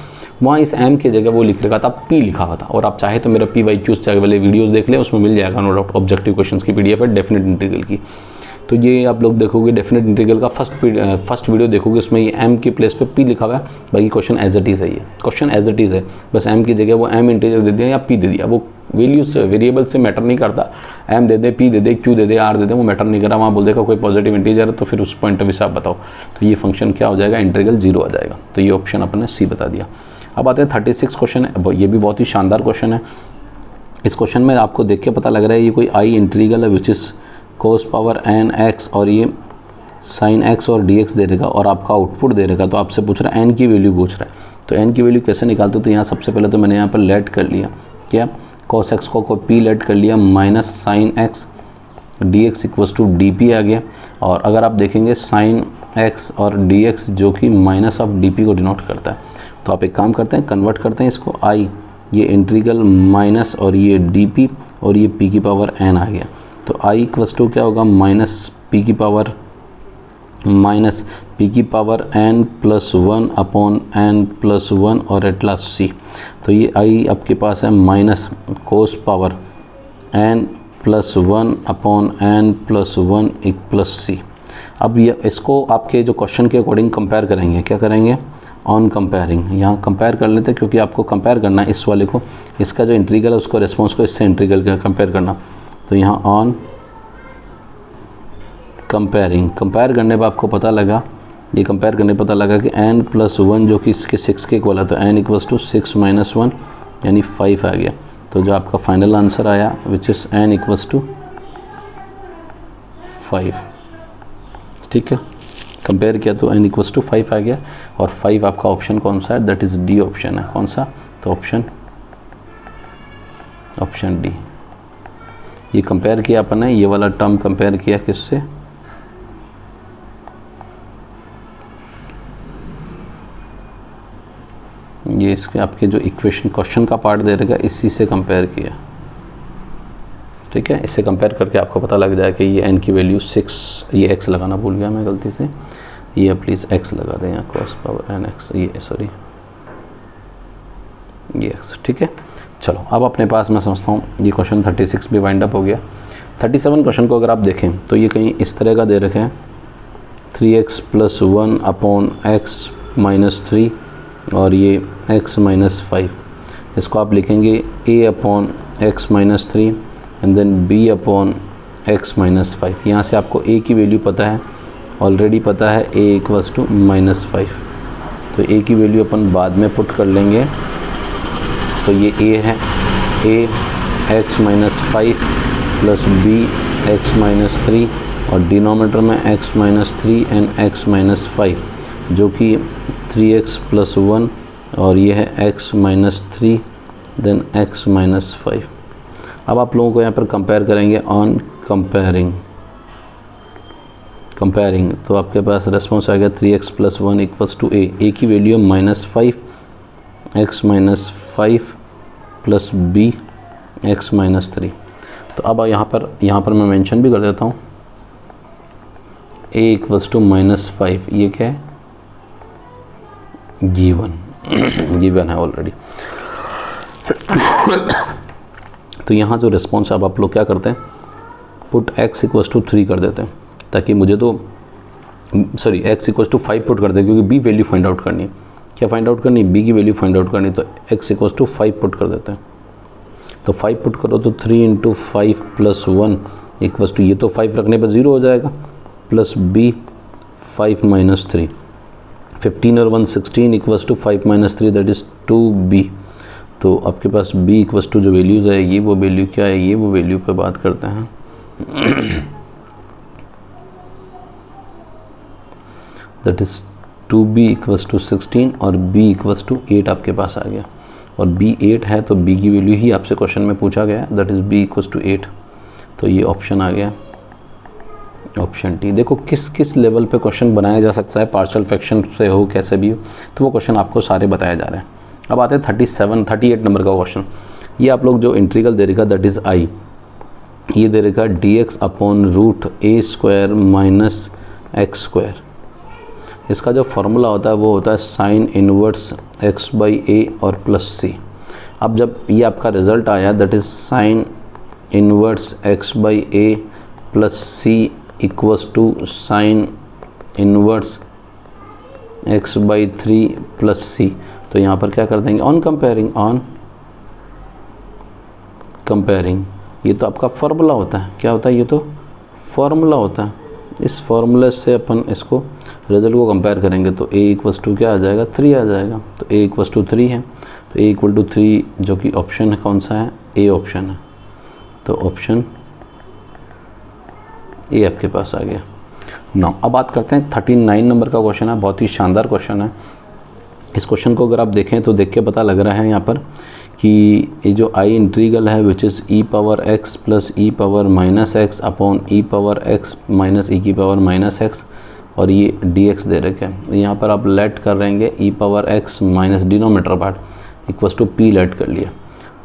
वहाँ इस एम की जगह वो लिख रखा था पी लिखा हुआ था। और आप चाहे तो मेरा PYQs वाले वीडियोस देख लें, उसमें मिल जाएगा नो डाउट ऑब्जेक्टिव क्वेश्चंस की PDF है डेफिनेट इंटीग्रल की। तो ये आप लोग देखोगे डेफिनेट इंटीग्रल का फर्स्ट वीडियो देखोगे, उसमें ये एम की प्लेस पे पी लिखा हुआ है, बाकी क्वेश्चन एज इट इज़ है, ये क्वेश्चन एज इट इज़ है, बस एम की जगह वो एम इंटीजर दे दिया या पी दे दिया, वो वैल्यू से वेरिएबल से मैटर नहीं करता, एम दे दे पी दे दे क्यू दे दे आर दे दे, वो मैटर नहीं कर रहा। वहाँ बोल देगा कोई पॉजिटिव इंटीजर है तो फिर उस पॉइंट ऑफ व्यू से आप बताओ, तो ये फंक्शन क्या हो जाएगा इंटीग्रल 0 आ जाएगा। तो ये ऑप्शन अपने सी बता दिया। अब आते हैं 36 क्वेश्चन है, ये भी बहुत ही शानदार क्वेश्चन है। इस क्वेश्चन में आपको देख के पता लग रहा है ये कोई आई इंटीग्रल है which is cos power n x और ये साइन एक्स और डी एक्स दे देगा और आपका आउटपुट दे देगा। तो आपसे पूछ रहा है एन की वैल्यू पूछ रहा है, तो एन की वैल्यू कैसे निकालते हो, तो यहाँ सबसे पहले तो मैंने यहाँ पर लेट कर लिया, क्या कॉस एक्स को पी लेट कर लिया minus sine x d x equals to d p आ गया। और अगर आप देखेंगे साइन एक्स और डी एक्स जो कि माइनस ऑफ डी पी को डिनोट करता है, तो आप एक काम करते हैं कन्वर्ट करते हैं इसको आई, ये इंटीग्रल माइनस और ये डी पी और ये पी की पावर एन आ गया। तो आई इक्वल्स टू क्या होगा माइनस पी की power n plus 1 upon n plus 1 और एट लास्ट सी। तो ये आई आपके पास है minus cos power n plus 1 upon n plus 1 एक प्लस सी। अब ये इसको आपके जो क्वेश्चन के अकॉर्डिंग कंपेयर करेंगे, क्या करेंगे ऑन कंपेयरिंग, यहाँ कंपेयर कर लेते हैं क्योंकि आपको कंपेयर करना है इस वाले को, इसका जो इंटीग्रल है उसको रिस्पॉन्स को इससे इंटीग्रल का कंपेयर करना। तो यहाँ ऑन कंपेयरिंग, कंपेयर करने पर आपको पता लगा, ये कंपेयर करने पर पता लगा कि n प्लस 1 जो कि इसके 6 के इक्वल है, तो n इक्वल्स टू 6 माइनस 1 यानी 5 आ गया। तो जो आपका फाइनल आंसर आया which is n equals to 5, ठीक है, कंपेयर किया तो n इक्वल्स टू 5 आ गया। और 5 आपका ऑप्शन कौन सा है, दैट इज़ डी ऑप्शन है। कौन सा, तो ऑप्शन डी। ये कंपेयर किया अपन ने, ये वाला टर्म कंपेयर किया किससे, ये इसके आपके जो इक्वेशन क्वेश्चन का पार्ट दे रहेगा इसी से कंपेयर किया, ठीक है। इससे कंपेयर करके आपको पता लग जाए कि ये n की वैल्यू 6, ये x लगाना भूल गया मैं गलती से, ये प्लीज़ x लगा दें यहाँ cos पावर nx, ये सॉरी ये x, ठीक है। चलो अब अपने पास मैं समझता हूँ ये क्वेश्चन 36 भी वाइंड अप हो गया। 37 क्वेश्चन को अगर आप देखें तो ये कहीं इस तरह का दे रखे हैं 3x + 1 अपॉन x - 3 और ये x - 5। इसको आप लिखेंगे a upon x - 3 and then b upon x - 5। यहाँ से आपको a की वैल्यू पता है, ऑलरेडी पता है a = -5, तो a की वैल्यू अपन बाद में पुट कर लेंगे। तो ये a है, a x - 5 plus b x - 3 और डिनोमिनेटर में x - 3 एंड x - 5 जो कि 3x + 1 और ये है x - 3 देन x - 5। अब आप लोगों को यहाँ पर कंपेयर करेंगे ऑन कंपेयरिंग, तो आपके पास रेस्पॉन्स आ गया 3x + 1 = a की value -5 x - 5 plus b x - 3। तो अब यहाँ पर मैं मेंशन भी कर देता हूँ a = -5, ये क्या है गिवन है ऑलरेडी। तो यहाँ जो रिस्पॉन्स अब आप लोग क्या करते हैं, पुट x = 3 कर देते हैं, ताकि मुझे तो सॉरी x = 5 पुट कर दें, क्योंकि b वैल्यू फाइंड आउट करनी है। क्या फाइंड आउट करनी है, b की वैल्यू फाइंड आउट करनी, तो x = 5 पुट कर देते हैं। तो 5 पुट करो तो 3 × 5 + 1 = ये तो 5 रखने पर 0 हो जाएगा, प्लस b 5 - 3, 15 और 1 16 = 5 - 3 दैट इज़ 2b। तो आपके पास b = जो वैल्यूज़ आएगी वो वैल्यू क्या है, ये वो वैल्यू पे बात करते हैं। दैट इज़ 2b = 16 और b = 8 आपके पास आ गया, और b 8 है तो b की वैल्यू ही आपसे क्वेश्चन में पूछा गया, दैट इज़ b = 8। तो ये ऑप्शन आ गया, ऑप्शन टी। देखो किस लेवल पे क्वेश्चन बनाया जा सकता है, पार्शियल फ्रैक्शन से हो कैसे भी हो, तो वो क्वेश्चन आपको सारे बताए जा रहे हैं। अब आते हैं 38 नंबर का क्वेश्चन। ये आप लोग जो इंटीग्रल दे रहेगा दैट इज़ i, ये दे रहेगा dx अपॉन √a² - x²। इसका जो फार्मूला होता है वो होता है sin इनवर्स x/a और प्लस c। अब जब ये आपका रिज़ल्ट आया that is sin inverse x/a plus c = sin inverse x/3 plus c, तो यहाँ पर क्या कर देंगे ऑन कंपेयरिंग। ये तो आपका फार्मूला होता है, क्या होता है, ये तो फार्मूला होता है। इस फार्मूले से अपन इसको रिज़ल्ट को कंपेयर करेंगे तो a = क्या आ जाएगा, 3 आ जाएगा। तो a = 3 है, तो a = 3 जो कि ऑप्शन है कौन सा है, a ऑप्शन है। तो ऑप्शन a आपके पास आ गया। नाउ अब बात करते हैं 39 नंबर का क्वेश्चन है, बहुत ही शानदार क्वेश्चन है। इस क्वेश्चन को अगर आप देखें तो देख के पता लग रहा है यहाँ पर कि ये जो i इंटीग्रल है which is e⁻x + e⁻−x upon e⁻x - e⁻−x और ये dx दे रखे हैं। यहाँ पर आप लेट कर रहेंगे e⁻x minus denominator part = p let कर लिया।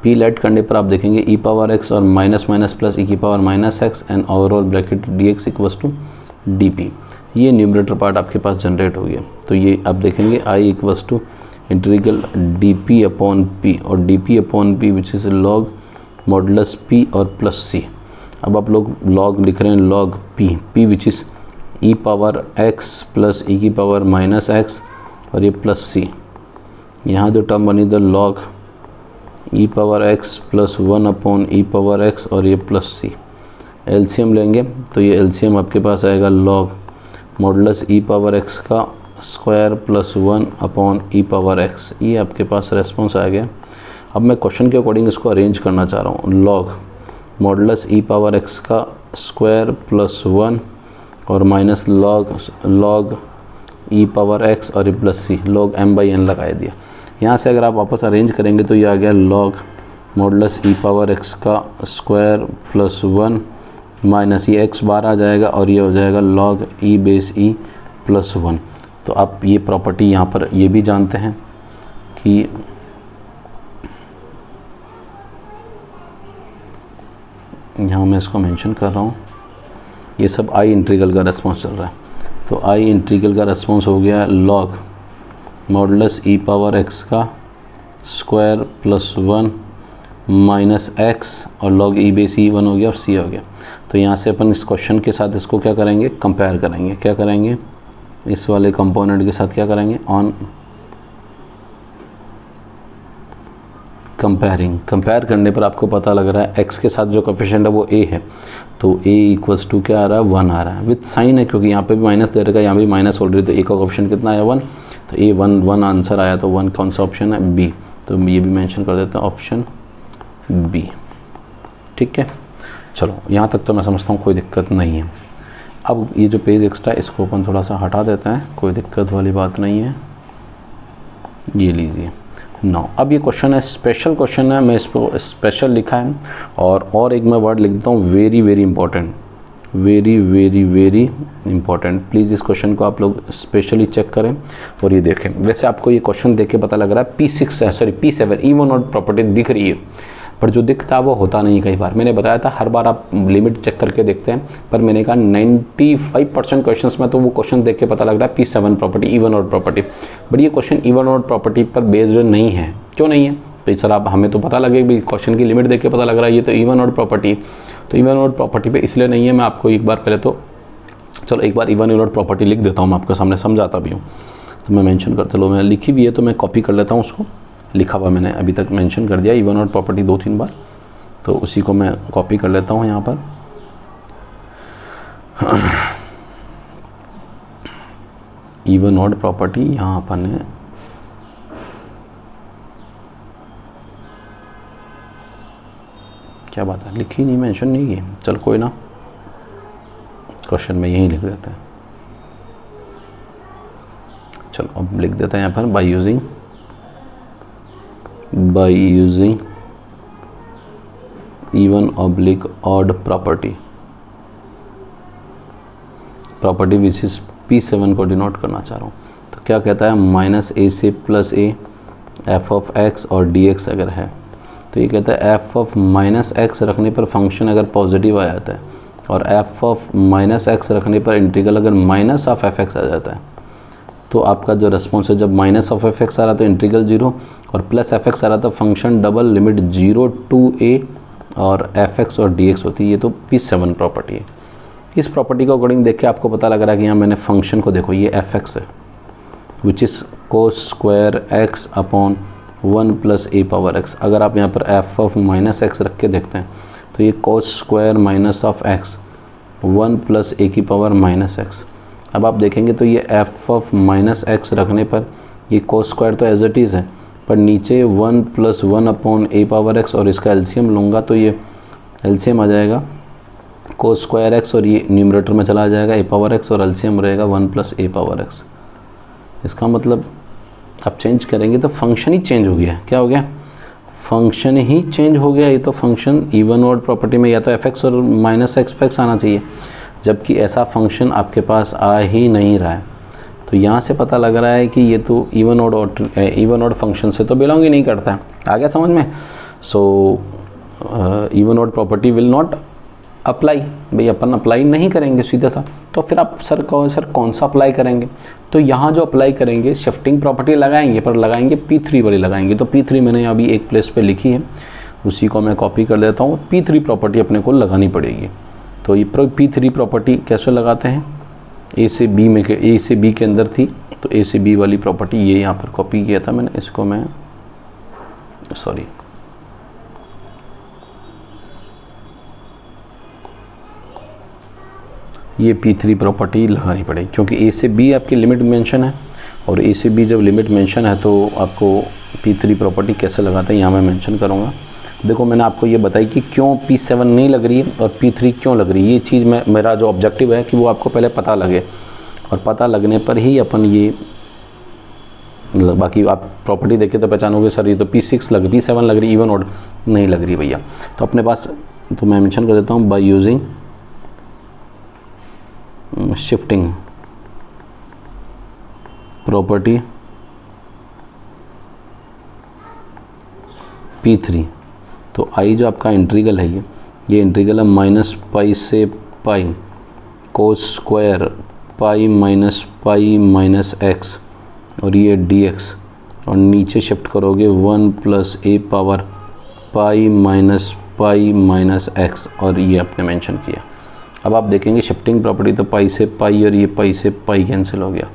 p लेट करने पर आप देखेंगे e⁻x और minus plus e⁻−x and overall bracket dx = dp। ये न्यूमरेटर पार्ट आपके पास जनरेट हो गया। तो ये आप देखेंगे i = integral dp upon p और dp upon p which is log modulus p और प्लस c। अब आप लोग log लिख रहे हैं log p which is e⁻x plus e⁻−x और ये प्लस c। यहाँ जो टर्म बनी the log e⁻x plus 1 upon e⁻x और ये प्लस c। एलसीएम लेंगे तो ये एलसीएम आपके पास आएगा log मॉडुलस e⁻x का स्क्वायर प्लस 1 अपॉन e⁻x। ये आपके पास रेस्पॉन्स आ गया। अब मैं क्वेश्चन के अकॉर्डिंग इसको अरेंज करना चाह रहा हूँ। log मॉडुलस e⁻x का स्क्वायर प्लस 1 और माइनस log e⁻x और ये प्लस c, log m/n लगा दिया। यहाँ से अगर आप वापस अरेंज करेंगे तो ये आ गया log मॉडुलस e⁻x का स्क्वायर प्लस 1 माइनस ये x बार आ जाएगा और ये हो जाएगा log e base e plus 1। तो आप ये प्रॉपर्टी यहाँ पर ये भी जानते हैं कि यहाँ मैं इसको मेंशन कर रहा हूँ, ये सब आई इंटीग्रल का रेस्पॉन्स चल रहा है। तो आई इंटीग्रल का रेस्पॉन्स हो गया लॉग मॉडुलस ई पावर एक्स का स्क्वायर प्लस 1 माइनस एक्स और लॉग ई बेस ई 1 हो गया और सी हो गया। तो यहाँ से अपन इस क्वेश्चन के साथ इसको क्या करेंगे, कंपेयर करेंगे। क्या करेंगे, इस वाले कंपोनेंट के साथ क्या करेंगे, ऑन कंपेयर करने पर आपको पता लग रहा है x के साथ जो कोफिशिएंट है वो a है, तो a इक्वल्स टू क्या आ रहा है, 1 आ रहा है। विथ साइन है क्योंकि यहाँ पे भी माइनस दे रखा है, यहाँ भी माइनस हो रही है, तो a का कोफिशिएंट कितना आया, 1। तो a 1 आंसर आया। तो 1 कौन सा ऑप्शन है, b। तो ये भी मेंशन कर देते हैं, ऑप्शन b। ठीक है, चलो यहाँ तक तो मैं समझता हूँ कोई दिक्कत नहीं है। अब ये जो पेज एक्स्ट्रा इसको अपन थोड़ा सा हटा देते हैं, कोई दिक्कत वाली बात नहीं है। ये लीजिए नौ। अब ये क्वेश्चन है, स्पेशल क्वेश्चन है, मैं इसको स्पेशल लिखा है और एक मैं वर्ड लिख देता हूँ, very very important, very very very important. Please इस क्वेश्चन को आप लोग स्पेशली चेक करें और ये देखें। वैसे आपको ये क्वेश्चन देख के पता लग रहा है P7 इवन ऑड प्रॉपर्टी दिख रही है, पर जो दिखता है वो होता नहीं। कई बार मैंने बताया था, हर बार आप लिमिट चेक करके देखते हैं, पर मैंने कहा 95% क्वेश्चंस में तो वो क्वेश्चन देख के पता लग रहा है P7 property even odd property, but ये क्वेश्चन इवन ऑड प्रॉपर्टी पर बेस्ड नहीं है। क्यों नहीं है, तो सर आप हमें तो पता लगे भी, क्वेश्चन की लिमिट देख के पता लग रहा है ये तो इवन ऑड प्रॉपर्टी, तो इवन ऑड प्रॉपर्टी पे इसलिए नहीं है। मैं आपको एक बार पहले तो चलो एक बार इवन ऑड प्रॉपर्टी लिख देता हूँ, मैं आपके सामने समझाता भी हूँ। तो मैं मेंशन कर, चलो मैं लिखी भी है तो मैं कॉपी कर लेता हूँ उसको, लिखा हुआ मैंने अभी तक मेंशन कर दिया इवन ऑड प्रॉपर्टी 2-3 बार, तो उसी को मैं कॉपी कर लेता हूँ यहाँ पर। इवन ऑड प्रॉपर्टी यहाँ अपन ने क्या बात है, लिखी नहीं, मेंशन नहीं की, चल कोई ना, क्वेश्चन में यही लिख देते हैं। चलो अब लिख देते हैं यहाँ पर, by using even oblique odd property which is P7 को डिनोट करना चाह रहा हूँ। तो क्या कहता है, माइनस a से plus a f of x और dx अगर है, तो ये कहता है f ऑफ माइनस एक्स रखने पर फंक्शन अगर पॉजिटिव आ जाता है और f ऑफ माइनस एक्स रखने पर इंटीग्रल अगर माइनस ऑफ एफ एक्स आ जाता है, तो आपका जो रिस्पॉन्स है, जब माइनस ऑफ एफ एक्स आ रहा तो इंटीग्रल 0 और प्लस एफ एक्स आ रहा तो function double limit 0 to a और एफ एक्स और डी एक्स होती है। ये तो P7 प्रॉपर्टी है। इस प्रॉपर्टी को अकॉर्डिंग देख के आपको पता लग रहा है कि यहाँ मैंने फंक्शन को देखो, ये एफ एक्स है which is cos square x upon 1 plus a power x. अगर आप यहाँ पर एफ ऑफ माइनस एक्स रख के देखते हैं तो ये cos square minus of x 1 plus a की पावर माइनस एक्स। अब आप देखेंगे तो ये एफ ऑफ माइनस एक्स रखने पर ये कोस स्क्वायर तो एज इट इज़ है, पर नीचे 1 प्लस 1 अपॉन ए पावर एक्स और इसका एलसीएम लूँगा तो ये एलसीएम आ जाएगा कोस स्क्वायर एक्स और ये न्यूमरेटर में चला जाएगा ए पावर एक्स और एलसीएम रहेगा 1 प्लस ए पावर एक्स। इसका मतलब आप चेंज करेंगे तो फंक्शन ही चेंज हो गया। क्या हो गया, फंक्शन ही चेंज हो गया। ये तो फंक्शन इवन ऑड प्रॉपर्टी में या तो एफ एक्स और माइनस एक्स एक्स आना चाहिए, जबकि ऐसा फंक्शन आपके पास आ ही नहीं रहा है। तो यहाँ से पता लग रहा है कि ये तो इवन ऑड फंक्शन से तो बिलोंग ही नहीं करता है। आ गया समझ में। So even odd property will not apply, भाई अपन अप्लाई नहीं करेंगे सीधा सा। तो फिर आप सर कौन सा अप्लाई करेंगे, तो यहाँ जो अप्लाई करेंगे शिफ्टिंग प्रॉपर्टी लगाएंगे, पर लगाएंगे P3 वाली लगाएंगे। तो P3 मैंने अभी एक प्लेस पे लिखी है, उसी को मैं कॉपी कर देता हूँ। P3 प्रॉपर्टी अपने को लगानी पड़ेगी। तो ये P3 प्रॉपर्टी कैसे लगाते हैं, ए से बी के अंदर थी, तो ए से बी वाली प्रॉपर्टी ये यहाँ पर कॉपी किया था मैंने। इसको मैं ये P3 प्रॉपर्टी लगानी पड़ेगी, क्योंकि ए से बी आपकी लिमिट मेंशन है, और ए से बी जब लिमिट मेंशन है तो आपको P3 प्रॉपर्टी कैसे लगाते हैं यहाँ मैं मेंशन करूँगा। देखो मैंने आपको ये बताई कि क्यों P7 नहीं लग रही है और P3 क्यों लग रही है। ये चीज़ मेरा जो ऑब्जेक्टिव है कि वो आपको पहले पता लगे, और पता लगने पर ही अपन ये बाकी आप प्रॉपर्टी देखे तो पहचानोगे सर ये तो P7 लग रही, इवन ऑड नहीं लग रही भैया। तो अपने पास तो मैं मेंशन कर देता हूँ by using shifting property P3। तो आई जो आपका इंटीग्रल है ये इंटीग्रल है माइनस पाई से pi cos square pi minus x और ये dx, और नीचे शिफ्ट करोगे 1 plus a power pi minus x, और ये आपने मेंशन किया। अब आप देखेंगे शिफ्टिंग प्रॉपर्टी तो पाई से पाई और ये पाई से पाई कैंसिल हो गया,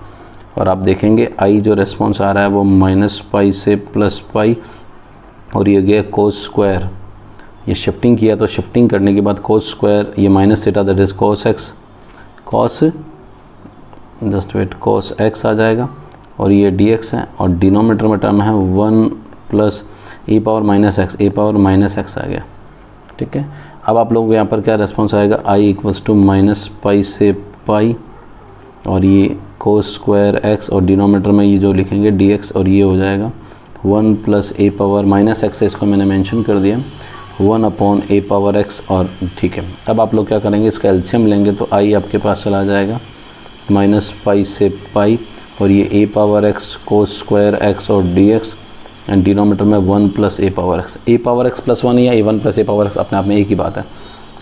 और आप देखेंगे आई जो रेस्पॉन्स आ रहा है वो माइनस पाई से प्लस पाई, और ये गया कोस स्क्वायर। ये शिफ्टिंग किया तो शिफ्टिंग करने के बाद कोस स्क्वायर ये minus theta that is cos x, just wait cos x आ जाएगा, और ये dx है, और डिनोमीटर में टर्म है 1 plus a power minus x आ गया। ठीक है, अब आप लोगों को यहाँ पर क्या रेस्पॉन्स आएगा, I equals to minus pi से पाई और ये कोस स्क्वायर एक्स, और डिनोमीटर में ये जो लिखेंगे dx, और ये हो जाएगा 1 plus a power minus x है, इसको मैंने मेंशन कर दिया 1 अपॉन ए पावर एक्स। और ठीक है, अब आप लोग क्या करेंगे, इसका एलसीएम लेंगे तो आई आपके पास चला जाएगा माइनस पाई से पाई, और ये a power x cos square x और dx, एंड डिनोमीटर में 1 plus a power x plus 1 या a 1 plus a power x अपने आप में एक ही बात है।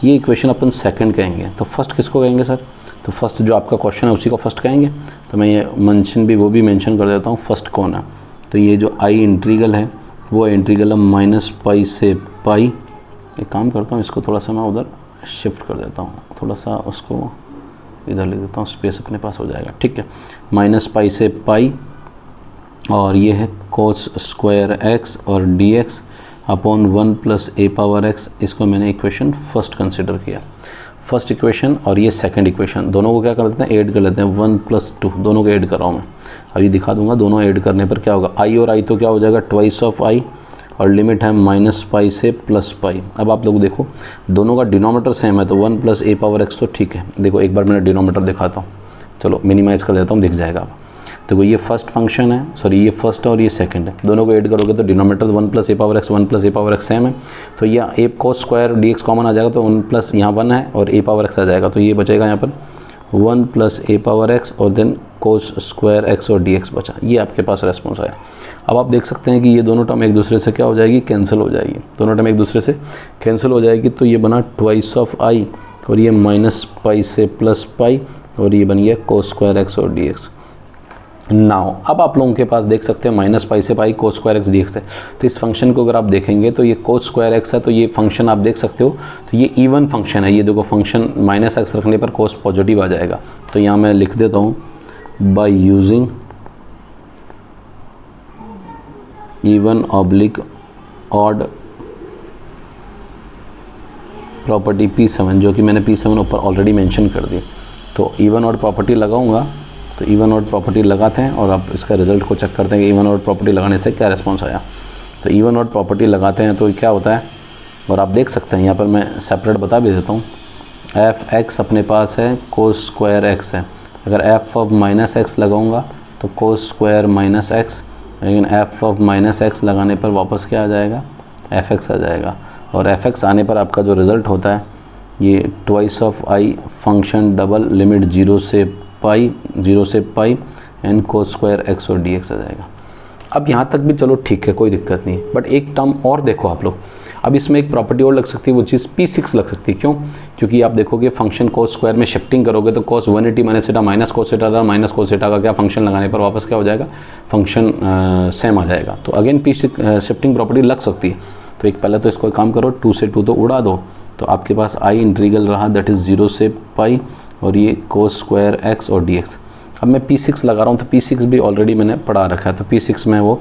ये इक्वेशन अपन सेकंड कहेंगे। तो फर्स्ट किसको कहेंगे सर, तो फर्स्ट जो आपका क्वेश्चन है उसी को फर्स्ट कहेंगे। तो मैं ये मेंशन कर देता हूँ फर्स्ट कौन है। तो ये जो आई इंटीग्रल है वो इंटीग्रल है माइनस पाई से पाई। एक काम करता हूँ, इसको थोड़ा सा मैं उधर शिफ्ट कर देता हूँ, थोड़ा सा उसको इधर ले देता हूँ, स्पेस अपने पास हो जाएगा। ठीक है, माइनस पाई से पाई, और ये है कोस स्क्वायर एक्स और dx upon 1 plus a power x. इसको मैंने इक्वेशन फर्स्ट कंसिडर किया, फर्स्ट इक्वेशन, और ये सेकंड इक्वेशन, दोनों को क्या कर देते हैं, ऐड कर लेते हैं 1 प्लस 2, दोनों को ऐड कर रहा हूँ मैं। अभी दिखा दूंगा दोनों ऐड करने पर क्या होगा, आई और आई तो क्या हो जाएगा ट्वाइस ऑफ आई, और लिमिट है माइनस पाई से प्लस पाई। अब आप लोग देखो दोनों का डिनोमीटर सेम है तो 1 प्लस ए पावर एक्स तो ठीक है। देखो एक बार मैंने डिनोमीटर दिखाता हूँ, चलो मिनिमाइज़ कर देता हूँ, दिख जाएगा। अब देखो ये फर्स्ट फंक्शन है, सॉरी ये फर्स्ट और ये सेकंड है, दोनों को ऐड करोगे तो denominator 1 plus a power x same है, तो ये ए कोस स्क्वायर dx कॉमन आ जाएगा, तो 1 प्लस यहाँ 1 है और ए पावर एक्स आ जाएगा, तो ये बचेगा यहाँ पर 1 प्लस ए पावर एक्स और देन कोस स्क्वायर एक्स और dx बचा। ये आपके पास रेस्पॉन्स आया। अब आप देख सकते हैं कि ये दोनों टर्म एक दूसरे से क्या हो जाएगी, कैंसिल हो जाएगी, दोनों टर्म एक दूसरे से कैंसिल हो जाएगी। तो ये बना ट्वाइस ऑफ आई, और ये माइनस पाई से प्लस पाई, और ये बन गया कोस स्क्वायर एक्स और dx। नाउ अब आप लोगों के पास देख सकते हैं माइनस पाई से pi cos square x dx है। तो इस फंक्शन को अगर आप देखेंगे तो ये कोस स्क्वायर एक्स है, तो ये फंक्शन आप देख सकते हो, तो ये इवन फंक्शन है। ये देखो फंक्शन माइनस एक्स रखने पर कोस पॉजिटिव आ जाएगा। तो यहाँ मैं लिख देता हूँ by using even oblique odd property P7, जो कि मैंने P7 ऊपर ऑलरेडी मेंशन कर दी। तो इवन ऑड प्रॉपर्टी लगाऊंगा, तो इवन ऑड प्रॉपर्टी लगाते हैं और आप इसका रिजल्ट को चेक करते हैं कि इवन ऑड प्रॉपर्टी लगाने से क्या रिस्पॉन्स आया। तो इवन ऑड प्रॉपर्टी लगाते हैं तो क्या होता है, और आप देख सकते हैं यहाँ पर मैं सेपरेट बता भी देता हूँ। एफ एक्स अपने पास है कोस स्क्वायर एक्स है, अगर एफ ऑफ माइनस एक्स लगाऊंगा तो कोस स्क्वायर माइनस एक्स, लेकिन एफ ऑफ माइनस एक्स लगाने पर वापस क्या आ जाएगा, एफ एक्स आ जाएगा। और एफ एक्स आने पर आपका जो रिज़ल्ट होता है ये twice of I function double limit 0 से पाई एंड कोस स्क्वायर एक्स और dx आ जाएगा। अब यहाँ तक भी चलो ठीक है, कोई दिक्कत नहीं, बट एक टर्म और देखो आप लोग। अब इसमें एक प्रॉपर्टी और लग सकती है, वो चीज़ P6 लग सकती है। क्यों? क्योंकि आप देखोगे फंक्शन कोस स्क्वायर में शिफ्टिंग करोगे तो कोस 180 minus theta minus cos theta minus cos theta का क्या फंक्शन लगाने पर वापस क्या हो जाएगा, फंक्शन सेम आ जाएगा। तो अगेन P6 शिफ्टिंग प्रॉपर्टी लग सकती है। तो एक पहले तो इसको काम करो, 2 से 2 तो उड़ा दो, तो आपके पास आई इंटीग्रल रहा दैट इज़ 0 से पाई और ये कोस स्क्वायर एक्स और dx। अब मैं P6 लगा रहा हूँ, तो P6 भी ऑलरेडी मैंने पढ़ा रखा है, तो P6 में वो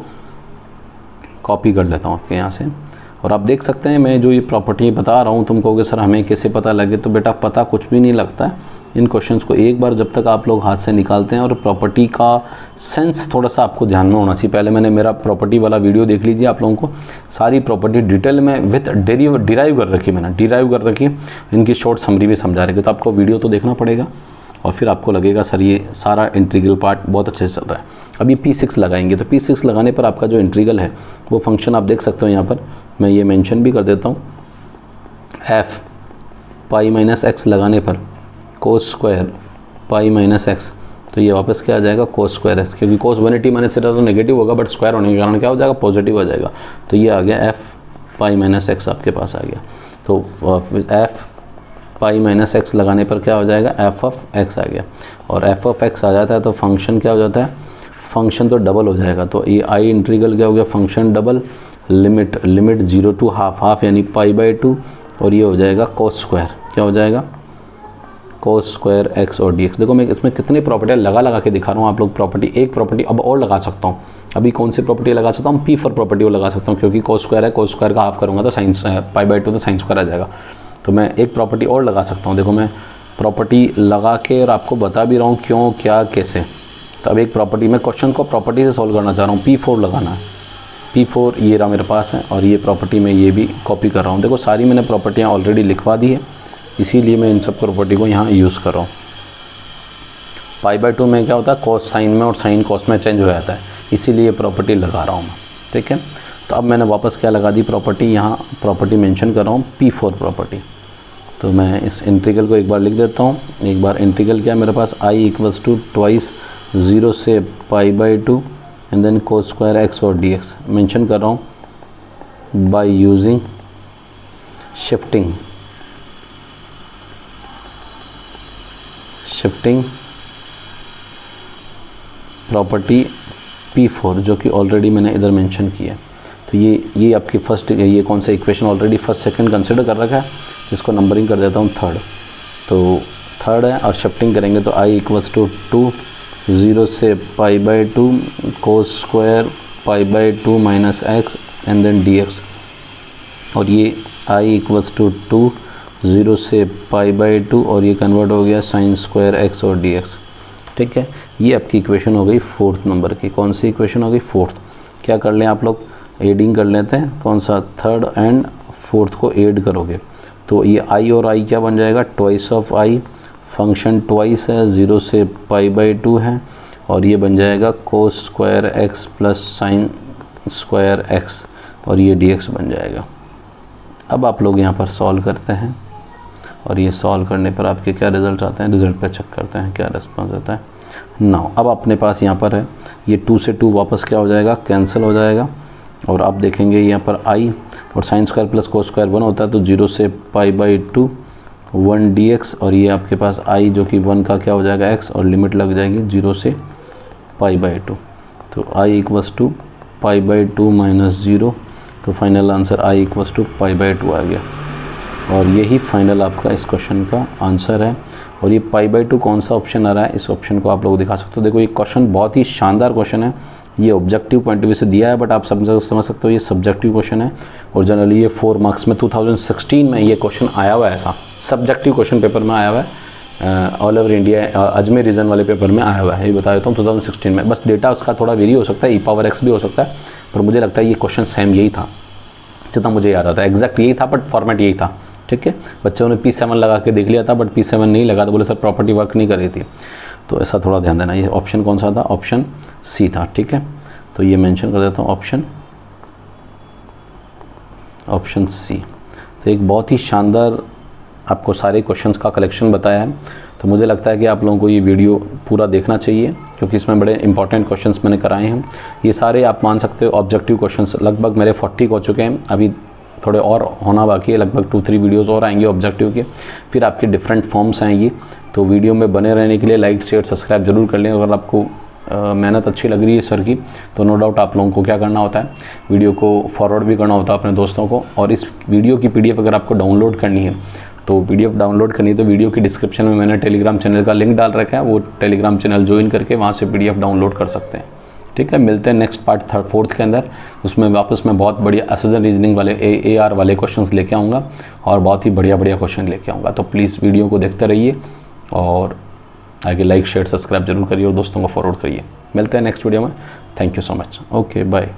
कॉपी कर लेता हूँ आपके यहाँ से। और आप देख सकते हैं मैं जो ये प्रॉपर्टी बता रहा हूँ, तुम कहोगे सर हमें कैसे पता लगे, तो बेटा पता कुछ भी नहीं लगता है। इन क्वेश्चंस को एक बार जब तक आप लोग हाथ से निकालते हैं, और प्रॉपर्टी का सेंस थोड़ा सा आपको ध्यान में होना चाहिए। पहले मैंने मेरा प्रॉपर्टी वाला वीडियो देख लीजिए, आप लोगों को सारी प्रॉपर्टी डिटेल में विथ डिराइव कर रखी, मैंने डिराइव कर रखी, इनकी शॉर्ट समरी भी समझा रखी। तो आपको वीडियो तो देखना पड़ेगा और फिर आपको लगेगा सर ये सारा इंटीग्रल पार्ट बहुत अच्छे से चल रहा है। अब ये P6 लगाएंगे, तो P6 लगाने पर आपका जो इंटीग्रल है वो फंक्शन आप देख सकते हो, यहाँ पर मैं ये मेंशन भी कर देता हूँ, एफ पाई माइनस एक्स लगाने पर कोस स्क्वायर पाई माइनस एक्स, तो ये वापस क्या आ जाएगा, कोस स्क्वायर एक्स, क्योंकि कोस 180 माइनस थीटा तो नेगेटिव होगा, बट स्क्वायर होने के कारण क्या हो जाएगा, पॉजिटिव हो जाएगा। तो ये आ गया एफ पाई माइनस एक्स आपके पास आ गया। तो एफ पाई माइनस एक्स लगाने पर क्या हो जाएगा, एफ ऑफ एक्स आ गया। और एफ ऑफ एक्स आ जाता है तो फंक्शन क्या हो जाता है, फंक्शन तो डबल हो जाएगा। तो ये आई इंटीग्रल क्या हो गया, function double, limit 0 to half यानी पाई बाई 2, और ये हो जाएगा कोस स्क्वायर, क्या हो जाएगा, कोस स्क्वायर एक्स और डी एक्स। देखो मैं इसमें कितनी प्रॉपर्टी लगा के दिखा रहा हूँ आप लोग। प्रॉपर्टी एक प्रॉपर्टी अब और लगा सकता हूँ। अभी कौन सी प्रॉपर्टी लगा सकता हूँ, P4 प्रॉपर्टी को लगा सकता हूँ, क्योंकि कोस स्क्वायर है, कोस स्क्वायर का हाफ करूँगा तो साइंस पाई बाई 2 तो साइंस स्क्वायर आ जाएगा। तो मैं एक प्रॉपर्टी और लगा सकता हूँ। देखो मैं प्रॉपर्टी लगा के और आपको बता भी रहा हूँ क्यों, क्या, कैसे। तो अब एक प्रॉपर्टी, मैं क्वेश्चन को प्रॉपर्टी से सॉल्व करना चाह रहा हूँ। P4 लगाना है, P4 ये रहा मेरे पास है, और ये प्रॉपर्टी मैं ये भी कॉपी कर रहा हूँ। देखो सारी मैंने प्रॉपर्टियाँ ऑलरेडी लिखवा दी है, इसीलिए मैं इन सब प्रॉपर्टी को यहाँ यूज़ कर रहा हूँ। पाई बाई 2 में क्या होता है, कॉस साइन में और साइन कॉस में चेंज हो जाता है, इसीलिए ये प्रॉपर्टी लगा रहा हूँ मैं, ठीक है। तो अब मैंने वापस क्या लगा दी, प्रॉपर्टी, यहाँ प्रॉपर्टी मेंशन कर रहा हूँ P4 प्रॉपर्टी। तो मैं इस इंटीग्रल को एक बार लिख देता हूँ। एक बार इंटीग्रल क्या है मेरे पास, I इक्वल्स टू ट्वाइस 0 से pi by 2 and then cos square x और डी एक्स मैंशन कर रहा हूँ by using shifting property P4, जो कि ऑलरेडी मैंने इधर मेंशन किया। तो ये आपकी फर्स्ट, ये कौन सा equation already first second consider कर रखा है, इसको नंबरिंग कर देता हूँ थर्ड। तो थर्ड है, और शिफ्टिंग करेंगे तो I इक्वल्स टू 2 0 से pi by 2 cos square pi by 2 minus x and then d x, और ये I इक्वल्स टू 2 0 से पाई बाई 2 और ये कन्वर्ट हो गया साइन स्क्वायर एक्स और डी एक्स, ठीक है। ये आपकी इक्वेशन हो गई फोर्थ नंबर की। कौन सी इक्वेशन हो गई, फोर्थ। क्या कर लें आप लोग, एडिंग कर लेते हैं, कौन सा, थर्ड एंड फोर्थ को ऐड करोगे तो ये I और I क्या बन जाएगा, twice of I, function twice है, 0 से पाई बाई 2 है, और ये बन जाएगा कोस square x plus sine square x, और ये dx बन जाएगा। अब आप लोग यहाँ पर सॉल्व करते हैं, और ये सॉल्व करने पर आपके क्या रिज़ल्ट आते हैं, रिज़ल्ट पे चेक करते हैं क्या रिस्पॉन्स आता है। नाउ अब अपने पास यहाँ पर है, ये 2 से 2 वापस क्या हो जाएगा, कैंसिल हो जाएगा, और आप देखेंगे यहाँ पर I और sine square plus cos square 1 होता है, तो 0 से पाई बाई 2 1 dx, और ये आपके पास I जो कि 1 का क्या हो जाएगा x, और लिमिट लग जाएगी 0 से पाई बाई 2। तो I equals to pi by 2 minus 0, तो final answer I equals to pi by 2 आ गया, और यही फाइनल आपका इस क्वेश्चन का आंसर है। और ये पाई बाई 2 कौन सा ऑप्शन आ रहा है, इस ऑप्शन को आप लोग दिखा सकते हो। देखो ये क्वेश्चन बहुत ही शानदार क्वेश्चन है, ये ऑब्जेक्टिव पॉइंट ऑफ व्यू से दिया है, बट आप समझ सकते हो ये सब्जेक्टिव क्वेश्चन है, और जनरली ये 4 मार्क्स में 2016 में ये क्वेश्चन आया हुआ है, ऐसा सब्जेक्टिव क्वेश्चन पेपर में आया हुआ है, all over India Ajmer region वाले पेपर में आया हुआ है, ये बता देता हूँ 2016 में। बस डेटा उसका थोड़ा वेरी हो सकता है, e⁻x भी हो सकता है, पर मुझे लगता है ये क्वेश्चन सेम यही था, जितना मुझे याद आता है, एग्जैक्ट यही था, बट फॉर्मेट यही था, ठीक है। बच्चों ने P7 लगा के देख लिया था, बट P7 नहीं लगा, तो बोले सर प्रॉपर्टी वर्क नहीं कर रही थी, तो ऐसा थोड़ा ध्यान देना। ये ऑप्शन कौन सा था, ऑप्शन सी था, ठीक है। तो ये मेंशन कर देता हूँ ऑप्शन सी। तो एक बहुत ही शानदार आपको सारे क्वेश्चंस का कलेक्शन बताया है, तो मुझे लगता है कि आप लोगों को ये वीडियो पूरा देखना चाहिए, क्योंकि इसमें बड़े इंपॉर्टेंट क्वेश्चंस मैंने कराए हैं। ये सारे आप मान सकते हो ऑब्जेक्टिव क्वेश्चंस, लगभग मेरे 40 हो चुके हैं, अभी थोड़े और होना बाकी है, लगभग 2-3 वीडियोस और आएंगे ऑब्जेक्टिव के, फिर आपके डिफरेंट फॉर्म्स आएंगी। तो वीडियो में बने रहने के लिए लाइक शेयर सब्सक्राइब जरूर कर लें। अगर आपको मेहनत अच्छी लग रही है सर की, तो नो डाउट आप लोगों को क्या करना होता है, वीडियो को फॉरवर्ड भी करना होता है अपने दोस्तों को, और इस वीडियो की PDF अगर आपको डाउनलोड करनी है, तो PDF डाउनलोड करनी है तो वीडियो की डिस्क्रिप्शन में मैंने टेलीग्राम चैनल का लिंक डाल रखा है, वो टेलीग्राम चैनल ज्वाइन करके वहाँ से PDF डाउनलोड कर सकते हैं, ठीक है। मिलते हैं नेक्स्ट पार्ट 3rd 4th के अंदर, उसमें वापस मैं बहुत बढ़िया एसोसिएशन रीजनिंग वाले AR वाले क्वेश्चंस लेके आऊँगा, और बहुत ही बढ़िया क्वेश्चन लेके आऊँगा। तो प्लीज़ वीडियो को देखते रहिए, और आगे लाइक शेयर सब्सक्राइब जरूर करिए, और दोस्तों को फॉरवर्ड करिए। मिलते हैं नेक्स्ट वीडियो में। Thank you so much. Okay bye.